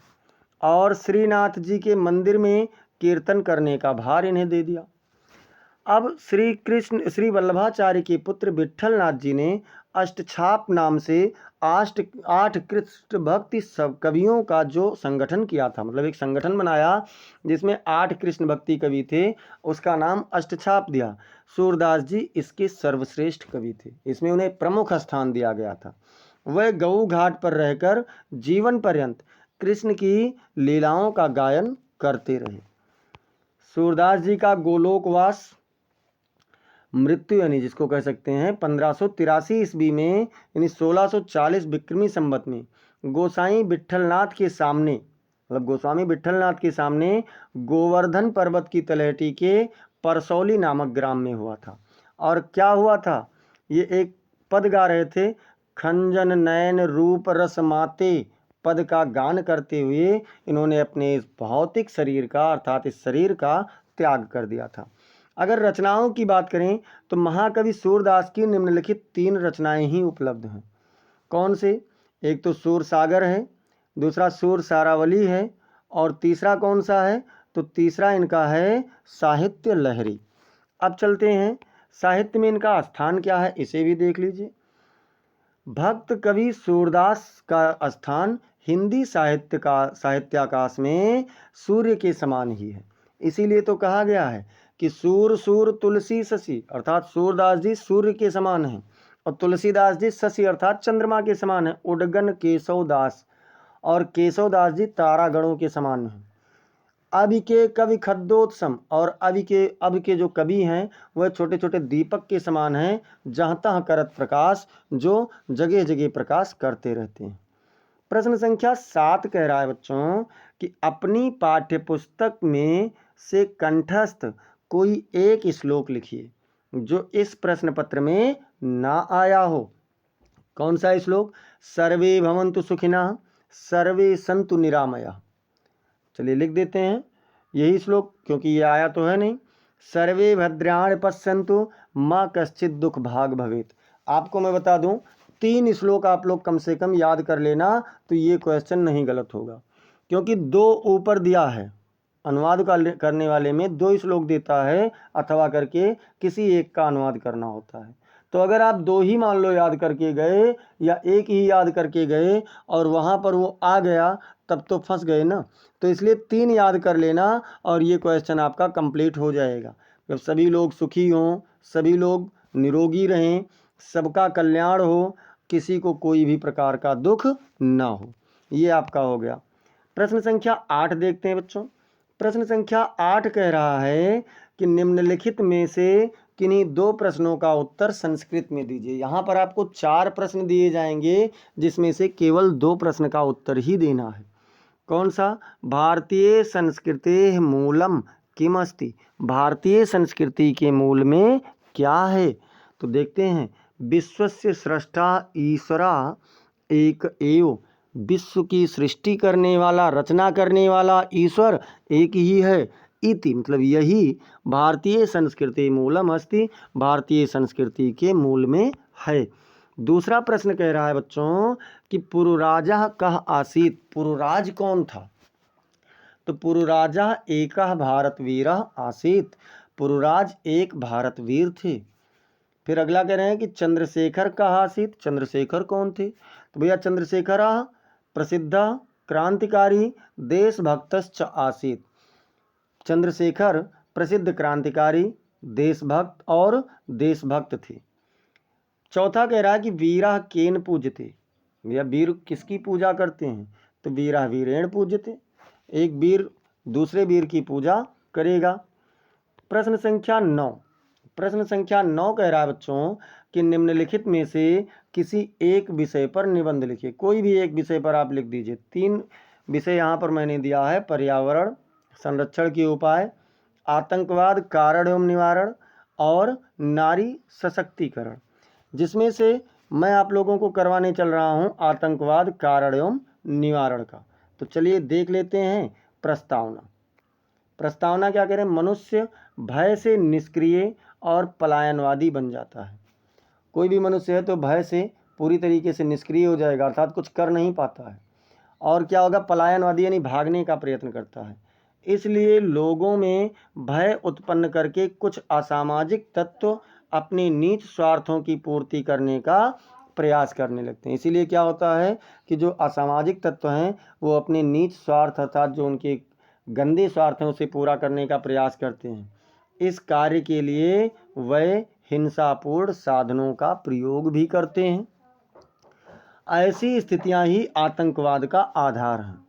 [SPEAKER 1] और श्रीनाथ जी के मंदिर में कीर्तन करने का भार इन्हें दे दिया। अब श्री वल्लभाचार्य के पुत्र विट्ठलनाथ जी ने अष्टछाप नाम से 8 कृष्ण भक्ति सब कवियों का जो संगठन किया था, मतलब एक संगठन बनाया जिसमें 8 कृष्ण भक्ति कवि थे, उसका नाम अष्टछाप दिया। सूरदास जी इसके सर्वश्रेष्ठ कवि थे, इसमें उन्हें प्रमुख स्थान दिया गया था। वह गऊ घाट पर रहकर जीवन पर्यंत कृष्ण की लीलाओं का गायन करते रहे। सूरदास जी का गोलोकवास, मृत्यु यानी जिसको कह सकते हैं 1583 ईस्वी में यानी 1640 विक्रमी संवत में गोसाई विट्ठलनाथ के सामने, मतलब गोस्वामी विट्ठलनाथ के सामने गोवर्धन पर्वत की तलहटी के परसौली नामक ग्राम में हुआ था। और क्या हुआ था? ये एक पद गा रहे थे, खंजन नयन रूप रस माते पद का गान करते हुए इन्होंने अपने इस भौतिक शरीर का अर्थात इस शरीर का त्याग कर दिया था। अगर रचनाओं की बात करें तो महाकवि सूरदास की निम्नलिखित 3 रचनाएं ही उपलब्ध हैं। कौन से? एक तो सूर सागर है, दूसरा सूर सारावली है, और तीसरा कौन सा है? तो तीसरा इनका है साहित्य लहरी। अब चलते हैं साहित्य में इनका स्थान क्या है, इसे भी देख लीजिए। भक्त कवि सूरदास का स्थान हिंदी साहित्याकाश में सूर्य के समान ही है। इसीलिए तो कहा गया है कि सूर सूर तुलसी शशि, अर्थात सूरदास जी सूर्य के समान हैं और तुलसीदास जी शशि अर्थात चंद्रमा के समान है। उडगन केशवदास, और केशवदास जी तारागणों के समान हैं। अभी के कवि खद्दोत्सम, और अब के जो कवि हैं वह छोटे छोटे दीपक के समान हैं, जहाँ तहाँ करत प्रकाश, जो जगह जगह प्रकाश करते रहते हैं। प्रश्न संख्या 7 कह रहा है बच्चों कि अपनी पाठ्यपुस्तक में से कंठस्थ कोई एक श्लोक लिखिए जो इस प्रश्न पत्र में ना आया हो। कौन सा श्लोक? सर्वे भवन्तु सुखिनः सर्वे सन्तु निरामयाः। चलिए लिख देते हैं यही श्लोक, क्योंकि ये आया तो है नहीं। सर्वे भद्राणि पश्यन्तु माँ कश्चित् दुख भाग भवेत्। आपको मैं बता दूं 3 श्लोक आप लोग कम से कम याद कर लेना, तो ये क्वेश्चन नहीं गलत होगा, क्योंकि 2 ऊपर दिया है। अनुवाद करने वाले में 2 श्लोक देता है, अथवा करके किसी एक का अनुवाद करना होता है। तो अगर आप 2 ही मान लो याद करके गए, या एक ही याद करके गए और वहाँ पर वो आ गया, तब तो फंस गए ना। तो इसलिए 3 याद कर लेना और ये क्वेश्चन आपका कंप्लीट हो जाएगा। जब सभी लोग सुखी हों, सभी लोग निरोगी रहें, सबका कल्याण हो, किसी को कोई भी प्रकार का दुख ना हो, ये आपका हो गया। प्रश्न संख्या 8 देखते हैं बच्चों। प्रश्न संख्या 8 कह रहा है कि निम्नलिखित में से किन्हीं 2 प्रश्नों का उत्तर संस्कृत में दीजिए। यहाँ पर आपको 4 प्रश्न दिए जाएंगे, जिसमें से केवल 2 प्रश्न का उत्तर ही देना है। कौन सा? भारतीय संस्कृतेः मूलम किम अस्ति। भारतीय संस्कृति के मूल में क्या है? तो देखते हैं। विश्वस्य स्रष्टा ईश्वरा एक एव। विश्व की सृष्टि करने वाला, रचना करने वाला ईश्वर एक ही है। इति मतलब यही भारतीय संस्कृति मूलम अस्ति, भारतीय संस्कृति के मूल में है। दूसरा प्रश्न कह रहा है बच्चों कि पुरुराजा कः आसीत्। पुरुराज कौन था? तो पुरुराजा एकः भारतवीरः आसीत्। पुरुराज एक भारतवीर थे। फिर अगला कह रहे हैं कि चंद्रशेखर कः आसीत्। चंद्रशेखर कौन थे? तो भैया चंद्रशेखर प्रसिद्ध क्रांतिकारी देशभक्तश्च आसीत्। चंद्रशेखर प्रसिद्ध क्रांतिकारी, देशभक्त और देशभक्त थे। चौथा कह रहा है कि वीरा केन पूजते। भैया वीर किसकी पूजा करते हैं? तो वीरा वीरेण पूजते। एक वीर दूसरे वीर की पूजा करेगा। प्रश्न संख्या 9। प्रश्न संख्या 9 कह रहा है बच्चों कि निम्नलिखित में से किसी एक विषय पर निबंध लिखिए। कोई भी एक विषय पर आप लिख दीजिए। 3 विषय यहाँ पर मैंने दिया है: पर्यावरण, संरक्षण के उपाय, आतंकवाद कारण एवं निवारण, और नारी सशक्तिकरण। जिसमें से मैं आप लोगों को करवाने चल रहा हूँ आतंकवाद कारण एवं निवारण का। तो चलिए देख लेते हैं प्रस्तावना। प्रस्तावना क्या कह रहे हैं? मनुष्य भय से निष्क्रिय और पलायनवादी बन जाता है। कोई भी मनुष्य है तो भय से पूरी तरीके से निष्क्रिय हो जाएगा, अर्थात कुछ कर नहीं पाता है। और क्या होगा? पलायनवादी यानी भागने का प्रयत्न करता है। इसलिए लोगों में भय उत्पन्न करके कुछ असामाजिक तत्व अपने नीच स्वार्थों की पूर्ति करने का प्रयास करने लगते हैं। इसीलिए क्या होता है कि जो असामाजिक तत्व हैं वो अपने नीच स्वार्थ अर्थात जो उनके गंदे स्वार्थ हैं उसे पूरा करने का प्रयास करते हैं। इस कार्य के लिए वह हिंसापूर्ण साधनों का प्रयोग भी करते हैं। ऐसी स्थितियां ही आतंकवाद का आधार हैं।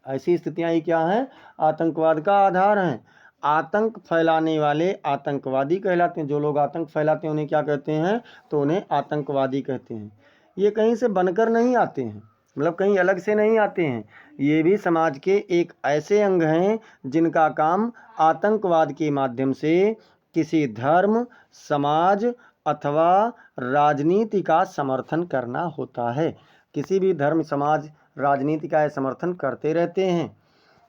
[SPEAKER 1] ऐसी स्थितियां ही क्या हैं? आतंकवाद का आधार हैं। आतंक फैलाने वाले आतंकवादी कहलाते हैं। जो लोग आतंक फैलाते हैं उन्हें क्या कहते हैं? तो उन्हें आतंकवादी कहते हैं। ये कहीं से बनकर नहीं आते हैं, मतलब कहीं अलग से नहीं आते हैं। ये भी समाज के एक ऐसे अंग हैं जिनका काम आतंकवाद के माध्यम से किसी धर्म, समाज अथवा राजनीति का समर्थन करना होता है। किसी भी धर्म, समाज, राजनीति का समर्थन करते रहते हैं।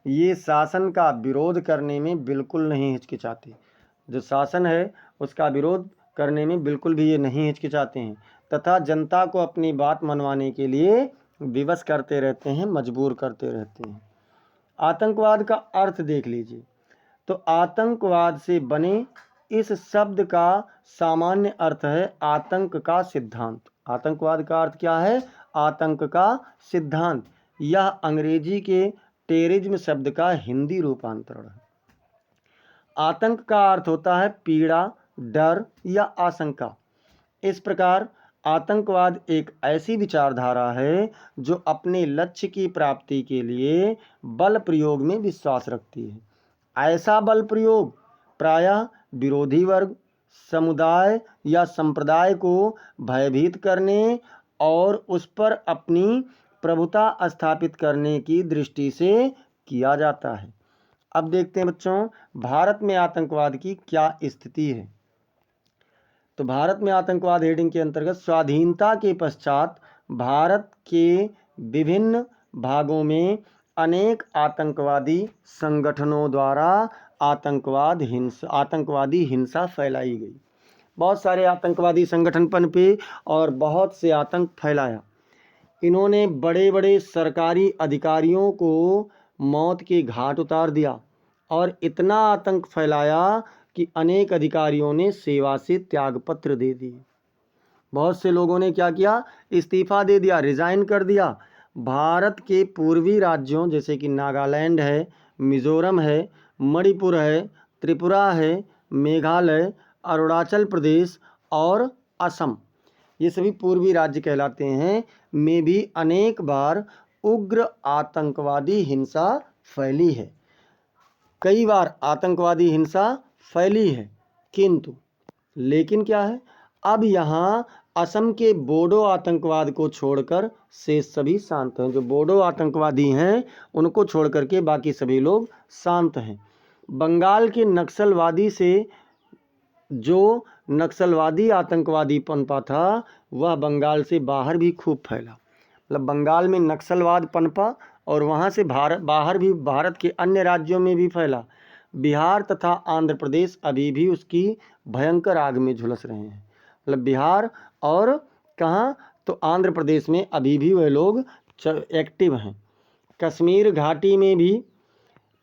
[SPEAKER 1] ये शासन का विरोध करने में बिल्कुल नहीं हिचकिचाते। जो शासन है उसका विरोध करने में बिल्कुल भी ये नहीं हिचकिचाते हैं तथा जनता को अपनी बात मनवाने के लिए विवश करते रहते हैं, मजबूर करते रहते हैं। आतंकवाद का अर्थ देख लीजिए। तो आतंकवाद से बने इस शब्द का सामान्य अर्थ है आतंक का सिद्धांत। आतंकवाद का अर्थ क्या है? आतंक का सिद्धांत। यह अंग्रेजी के टेररिज्म शब्द का हिंदी रूपांतरण है। आतंक का अर्थ होता है पीड़ा, डर या आशंका। इस प्रकार आतंकवाद एक ऐसी विचारधारा है जो अपने लक्ष्य की प्राप्ति के लिए बल प्रयोग में विश्वास रखती है। ऐसा बल प्रयोग प्रायः विरोधी वर्ग, समुदाय या संप्रदाय को भयभीत करने और उस पर अपनी प्रभुता स्थापित करने की दृष्टि से किया जाता है। अब देखते हैं बच्चों, भारत में आतंकवाद की क्या स्थिति है। तो भारत में आतंकवाद हेडिंग के अंतर्गत स्वाधीनता के पश्चात भारत के विभिन्न भागों में अनेक आतंकवादी संगठनों द्वारा आतंकवादी हिंसा फैलाई गई। बहुत सारे आतंकवादी संगठन पनपे और बहुत से आतंक फैलाया। इन्होंने बड़े बड़े सरकारी अधिकारियों को मौत के घाट उतार दिया और इतना आतंक फैलाया कि अनेक अधिकारियों ने सेवा से त्यागपत्र दे दिए। बहुत से लोगों ने क्या किया? इस्तीफा दे दिया, रिजाइन कर दिया। भारत के पूर्वी राज्यों जैसे कि नागालैंड है, मिजोरम है, मणिपुर है, त्रिपुरा है, मेघालय, अरुणाचल प्रदेश और असम, ये सभी पूर्वी राज्य कहलाते हैं, में भी अनेक बार उग्र आतंकवादी हिंसा फैली है। कई बार आतंकवादी हिंसा फैली है, किंतु लेकिन क्या है, अब यहाँ असम के बोडो आतंकवाद को छोड़कर से सभी शांत हैं। जो बोडो आतंकवादी हैं उनको छोड़कर के बाकी सभी लोग शांत हैं। बंगाल के नक्सलवादी से जो नक्सलवादी आतंकवादी पनपा था वह बंगाल से बाहर भी खूब फैला। मतलब बंगाल में नक्सलवाद पनपा और वहाँ से बाहर भी भारत के अन्य राज्यों में भी फैला। बिहार तथा आंध्र प्रदेश अभी भी उसकी भयंकर आग में झुलस रहे हैं। मतलब बिहार और कहाँ, तो आंध्र प्रदेश में अभी भी वह लोग एक्टिव हैं। कश्मीर घाटी में भी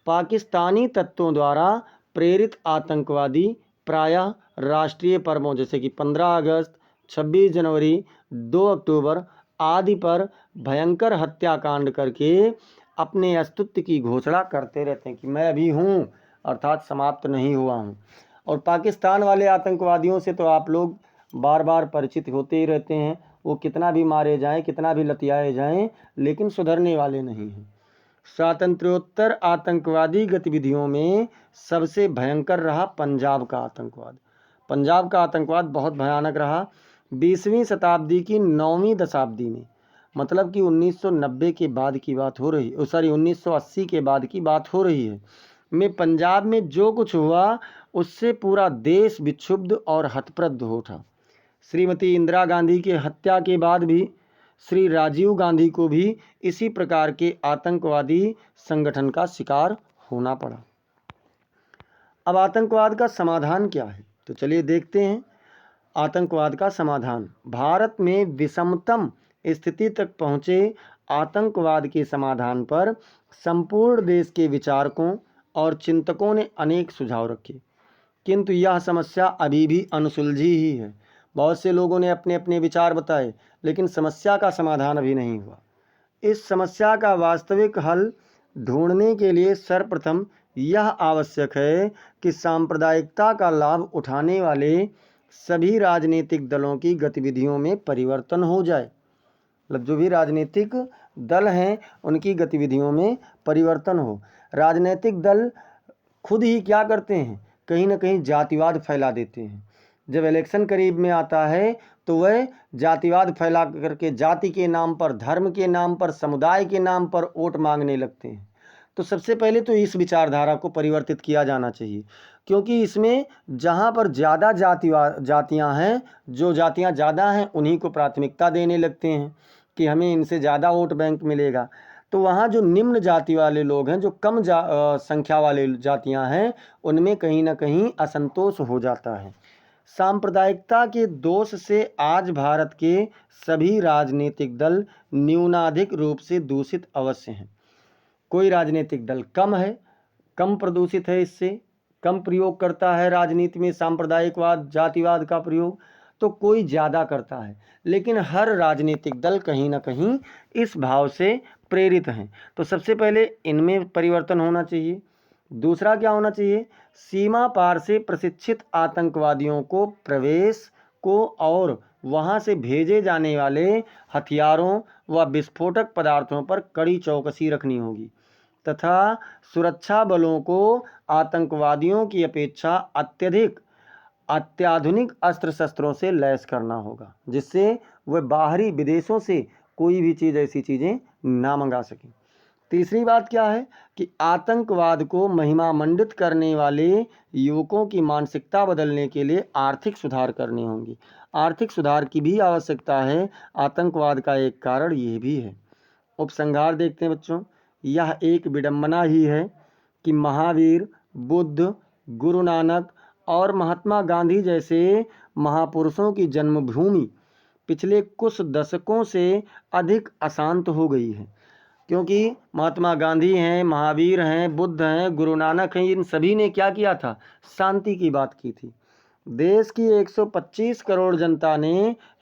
[SPEAKER 1] पाकिस्तानी तत्वों द्वारा प्रेरित आतंकवादी प्रायः राष्ट्रीय पर्वों जैसे कि 15 अगस्त, 26 जनवरी, 2 अक्टूबर आदि पर भयंकर हत्याकांड करके अपने अस्तित्व की घोषणा करते रहते हैं कि मैं अभी हूँ, अर्थात समाप्त नहीं हुआ हूँ। और पाकिस्तान वाले आतंकवादियों से तो आप लोग बार बार परिचित होते ही रहते हैं। वो कितना भी मारे जाएं, कितना भी लतियाए जाएं, लेकिन सुधरने वाले नहीं हैं। स्वातंत्र्योत्तर आतंकवादी गतिविधियों में सबसे भयंकर रहा पंजाब का आतंकवाद। पंजाब का आतंकवाद बहुत भयानक रहा। 20वीं शताब्दी की 9वीं दशाब्दी में, मतलब कि 1990 के बाद की बात हो रही, 1980 के बाद की बात हो रही है, में पंजाब में जो कुछ हुआ उससे पूरा देश विक्षुब्ध और हतप्रद हो उठा। श्रीमती इंदिरा गांधी की हत्या के बाद भी श्री राजीव गांधी को भी इसी प्रकार के आतंकवादी संगठन का शिकार होना पड़ा। अब आतंकवाद का समाधान क्या है, तो चलिए देखते हैं। आतंकवाद का समाधान। भारत में विषमतम स्थिति तक पहुँचे आतंकवाद के समाधान पर संपूर्ण देश के विचारकों और चिंतकों ने अनेक सुझाव रखे, किंतु यह समस्या अभी भी अनसुलझी ही है। बहुत से लोगों ने अपने अपने विचार बताए, लेकिन समस्या का समाधान अभी नहीं हुआ। इस समस्या का वास्तविक हल ढूंढने के लिए सर्वप्रथम यह आवश्यक है कि सांप्रदायिकता का लाभ उठाने वाले सभी राजनीतिक दलों की गतिविधियों में परिवर्तन हो जाए। मतलब जो भी राजनीतिक दल हैं उनकी गतिविधियों में परिवर्तन हो। राजनीतिक दल खुद ही क्या करते हैं, कहीं ना कहीं जातिवाद फैला देते हैं। जब इलेक्शन करीब में आता है तो वह जातिवाद फैला करके जाति के नाम पर, धर्म के नाम पर, समुदाय के नाम पर वोट मांगने लगते हैं। तो सबसे पहले तो इस विचारधारा को परिवर्तित किया जाना चाहिए, क्योंकि इसमें जहाँ पर ज़्यादा जातियाँ हैं, जो जातियाँ ज़्यादा हैं उन्हीं को प्राथमिकता देने लगते हैं कि हमें इनसे ज़्यादा वोट बैंक मिलेगा। तो वहाँ जो निम्न जाति वाले लोग हैं, जो कम संख्या वाले जातियाँ हैं, उनमें कहीं ना कहीं असंतोष हो जाता है। सांप्रदायिकता के दोष से आज भारत के सभी राजनीतिक दल न्यूनाधिक रूप से दूषित अवश्य हैं। कोई राजनीतिक दल कम है, कम प्रदूषित है, इससे कम प्रयोग करता है राजनीति में सांप्रदायिकवाद, जातिवाद का प्रयोग, तो कोई ज़्यादा करता है। लेकिन हर राजनीतिक दल कहीं ना कहीं इस भाव से प्रेरित हैं। तो सबसे पहले इनमें परिवर्तन होना चाहिए। दूसरा क्या होना चाहिए? सीमा पार से प्रशिक्षित आतंकवादियों को प्रवेश को और वहां से भेजे जाने वाले हथियारों व विस्फोटक पदार्थों पर कड़ी चौकसी रखनी होगी तथा सुरक्षा बलों को आतंकवादियों की अपेक्षा अत्याधुनिक अस्त्र शस्त्रों से लैस करना होगा, जिससे वह बाहरी विदेशों से कोई भी चीज़, ऐसी चीज़ें ना मंगा सकें। तीसरी बात क्या है कि आतंकवाद को महिमा मंडित करने वाले युवकों की मानसिकता बदलने के लिए आर्थिक सुधार करने होंगे। आर्थिक सुधार की भी आवश्यकता है। आतंकवाद का एक कारण ये भी है। उपसंहार देखते हैं बच्चों। यह एक विडंबना ही है कि महावीर, बुद्ध, गुरु नानक और महात्मा गांधी जैसे महापुरुषों की जन्मभूमि पिछले कुछ दशकों से अधिक अशांत हो गई है। क्योंकि महात्मा गांधी हैं, महावीर हैं, बुद्ध हैं, गुरु नानक हैं, इन सभी ने क्या किया था? शांति की बात की थी। देश की 125 करोड़ जनता ने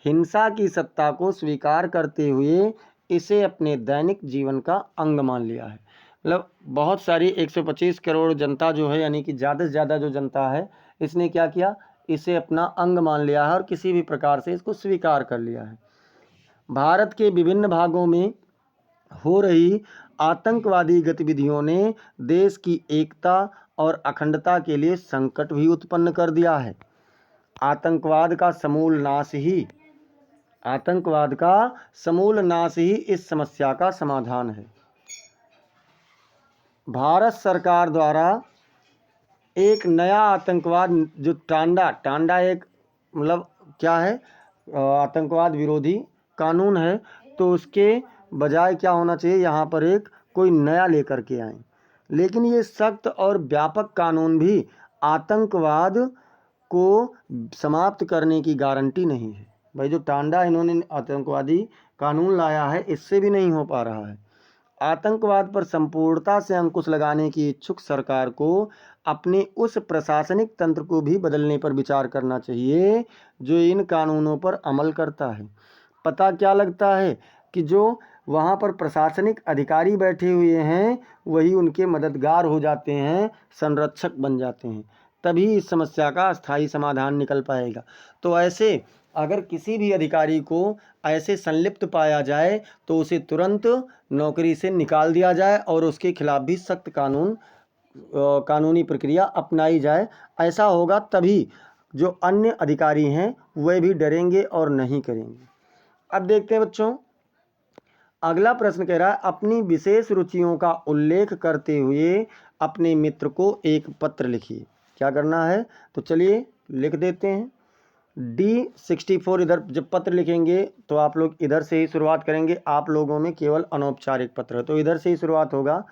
[SPEAKER 1] हिंसा की सत्ता को स्वीकार करते हुए इसे अपने दैनिक जीवन का अंग मान लिया है। मतलब बहुत सारी 125 करोड़ जनता जो है, यानी कि ज़्यादा से ज़्यादा जो जनता है, इसने क्या किया? इसे अपना अंग मान लिया है और किसी भी प्रकार से इसको स्वीकार कर लिया है। भारत के विभिन्न भागों में हो रही आतंकवादी गतिविधियों ने देश की एकता और अखंडता के लिए संकट भी उत्पन्न कर दिया है। आतंकवाद का समूल नाश ही इस समस्या का समाधान है। भारत सरकार द्वारा एक नया आतंकवाद जो टांडा एक मतलब क्या है? आतंकवाद विरोधी कानून है। तो उसके बजाय क्या होना चाहिए? यहाँ पर एक कोई नया लेकर के आए। लेकिन ये सख्त और व्यापक कानून भी आतंकवाद को समाप्त करने की गारंटी नहीं है। भाई, जो टांडा इन्होंने आतंकवादी कानून लाया है, इससे भी नहीं हो पा रहा है। आतंकवाद पर संपूर्णता से अंकुश लगाने की इच्छुक सरकार को अपने उस प्रशासनिक तंत्र को भी बदलने पर विचार करना चाहिए जो इन कानूनों पर अमल करता है। पता क्या लगता है कि जो वहाँ पर प्रशासनिक अधिकारी बैठे हुए हैं, वही उनके मददगार हो जाते हैं, संरक्षक बन जाते हैं। तभी इस समस्या का स्थायी समाधान निकल पाएगा। तो ऐसे अगर किसी भी अधिकारी को ऐसे संलिप्त पाया जाए तो उसे तुरंत नौकरी से निकाल दिया जाए और उसके खिलाफ भी सख्त कानूनी प्रक्रिया अपनाई जाए। ऐसा होगा तभी जो अन्य अधिकारी हैं वे भी डरेंगे और नहीं करेंगे। अब देखते हैं बच्चों, अगला प्रश्न कह रहा है अपनी विशेष रुचियों का उल्लेख करते हुए अपने मित्र को एक पत्र लिखिए। क्या करना है? तो चलिए लिख देते हैं। D64 इधर जब पत्र लिखेंगे तो आप लोग इधर से ही शुरुआत करेंगे। आप लोगों में केवल अनौपचारिक पत्र है तो इधर से ही शुरुआत होगा।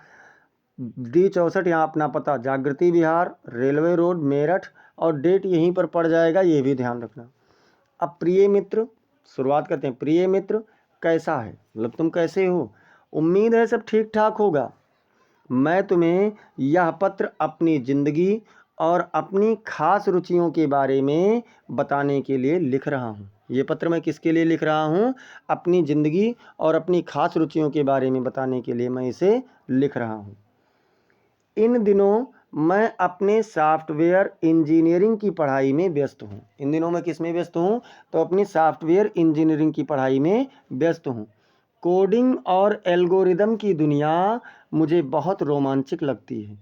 [SPEAKER 1] D64 यहाँ अपना पता जागृति विहार, रेलवे रोड, मेरठ, और डेट यहीं पर पड़ जाएगा, ये भी ध्यान रखना। अब प्रिय मित्र, शुरुआत करते हैं। प्रिय मित्र, कैसा है? मतलब तुम कैसे हो? उम्मीद है सब ठीक ठाक होगा। मैं तुम्हें यह पत्र अपनी ज़िंदगी और अपनी खास रुचियों के बारे में बताने के लिए लिख रहा हूँ। ये पत्र मैं किसके लिए लिख रहा हूँ? अपनी ज़िंदगी और अपनी खास रुचियों के बारे में बताने के लिए मैं इसे लिख रहा हूँ। इन दिनों मैं अपने सॉफ्टवेयर इंजीनियरिंग की पढ़ाई में व्यस्त हूँ। इन दिनों मैं किस में व्यस्त हूँ? तो अपनी सॉफ्टवेयर इंजीनियरिंग की पढ़ाई में व्यस्त हूँ। कोडिंग और एल्गोरिदम की दुनिया मुझे बहुत रोमांचक लगती है।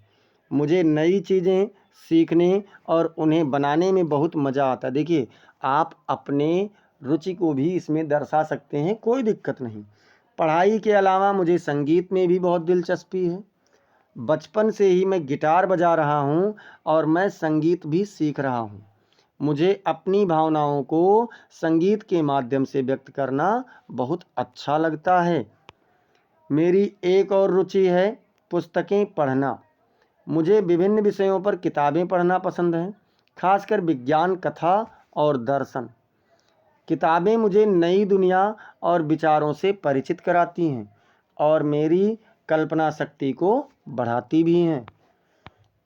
[SPEAKER 1] मुझे नई चीज़ें सीखने और उन्हें बनाने में बहुत मज़ा आता है। देखिए, आप अपने रुचि को भी इसमें दर्शा सकते हैं, कोई दिक्कत नहीं। पढ़ाई के अलावा मुझे संगीत में भी बहुत दिलचस्पी है। बचपन से ही मैं गिटार बजा रहा हूँ और मैं संगीत भी सीख रहा हूँ। मुझे अपनी भावनाओं को संगीत के माध्यम से व्यक्त करना बहुत अच्छा लगता है। मेरी एक और रुचि है पुस्तकें पढ़ना। मुझे विभिन्न विषयों पर किताबें पढ़ना पसंद है, खासकर विज्ञान, कथा और दर्शन। किताबें मुझे नई दुनिया और विचारों से परिचित कराती हैं और मेरी कल्पना शक्ति को बढ़ाती भी हैं।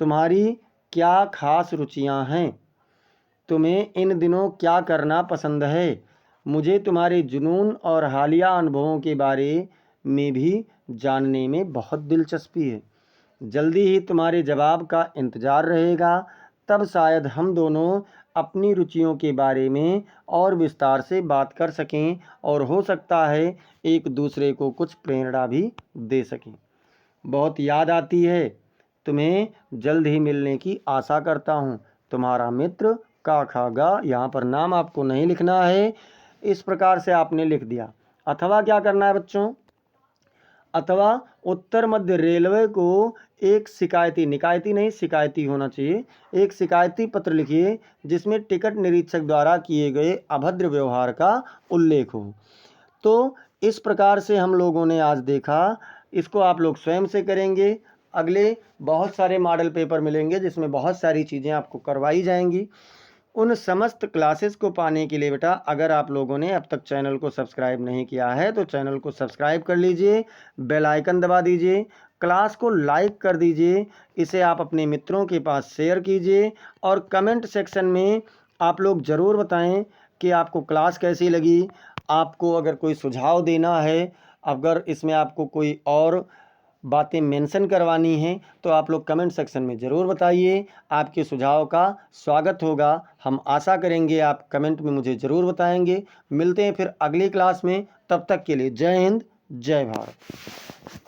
[SPEAKER 1] तुम्हारी क्या खास रुचियां हैं? तुम्हें इन दिनों क्या करना पसंद है? मुझे तुम्हारे जुनून और हालिया अनुभवों के बारे में भी जानने में बहुत दिलचस्पी है। जल्दी ही तुम्हारे जवाब का इंतज़ार रहेगा, तब शायद हम दोनों अपनी रुचियों के बारे में और विस्तार से बात कर सकें और हो सकता है एक दूसरे को कुछ प्रेरणा भी दे सकें। बहुत याद आती है। तुम्हें जल्द ही मिलने की आशा करता हूँ। तुम्हारा मित्र काका गा। यहाँ पर नाम आपको नहीं लिखना है, इस प्रकार से आपने लिख दिया। अथवा क्या करना है बच्चों? अथवा उत्तर मध्य रेलवे को एक शिकायती, निकायती नहीं शिकायती होना चाहिए, एक शिकायती पत्र लिखिए जिसमें टिकट निरीक्षक द्वारा किए गए अभद्र व्यवहार का उल्लेख हो। तो इस प्रकार से हम लोगों ने आज देखा, इसको आप लोग स्वयं से करेंगे। अगले बहुत सारे मॉडल पेपर मिलेंगे जिसमें बहुत सारी चीज़ें आपको करवाई जाएंगी। उन समस्त क्लासेस को पाने के लिए बेटा, अगर आप लोगों ने अब तक चैनल को सब्सक्राइब नहीं किया है तो चैनल को सब्सक्राइब कर लीजिए, बेल आइकन दबा दीजिए, क्लास को लाइक कर दीजिए, इसे आप अपने मित्रों के पास शेयर कीजिए और कमेंट सेक्शन में आप लोग ज़रूर बताएं कि आपको क्लास कैसी लगी। आपको अगर कोई सुझाव देना है, अगर इसमें आपको कोई और बातें मेंशन करवानी हैं तो आप लोग कमेंट सेक्शन में ज़रूर बताइए। आपके सुझाव का स्वागत होगा। हम आशा करेंगे आप कमेंट में मुझे ज़रूर बताएंगे। मिलते हैं फिर अगली क्लास में, तब तक के लिए जय हिंद, जय भारत।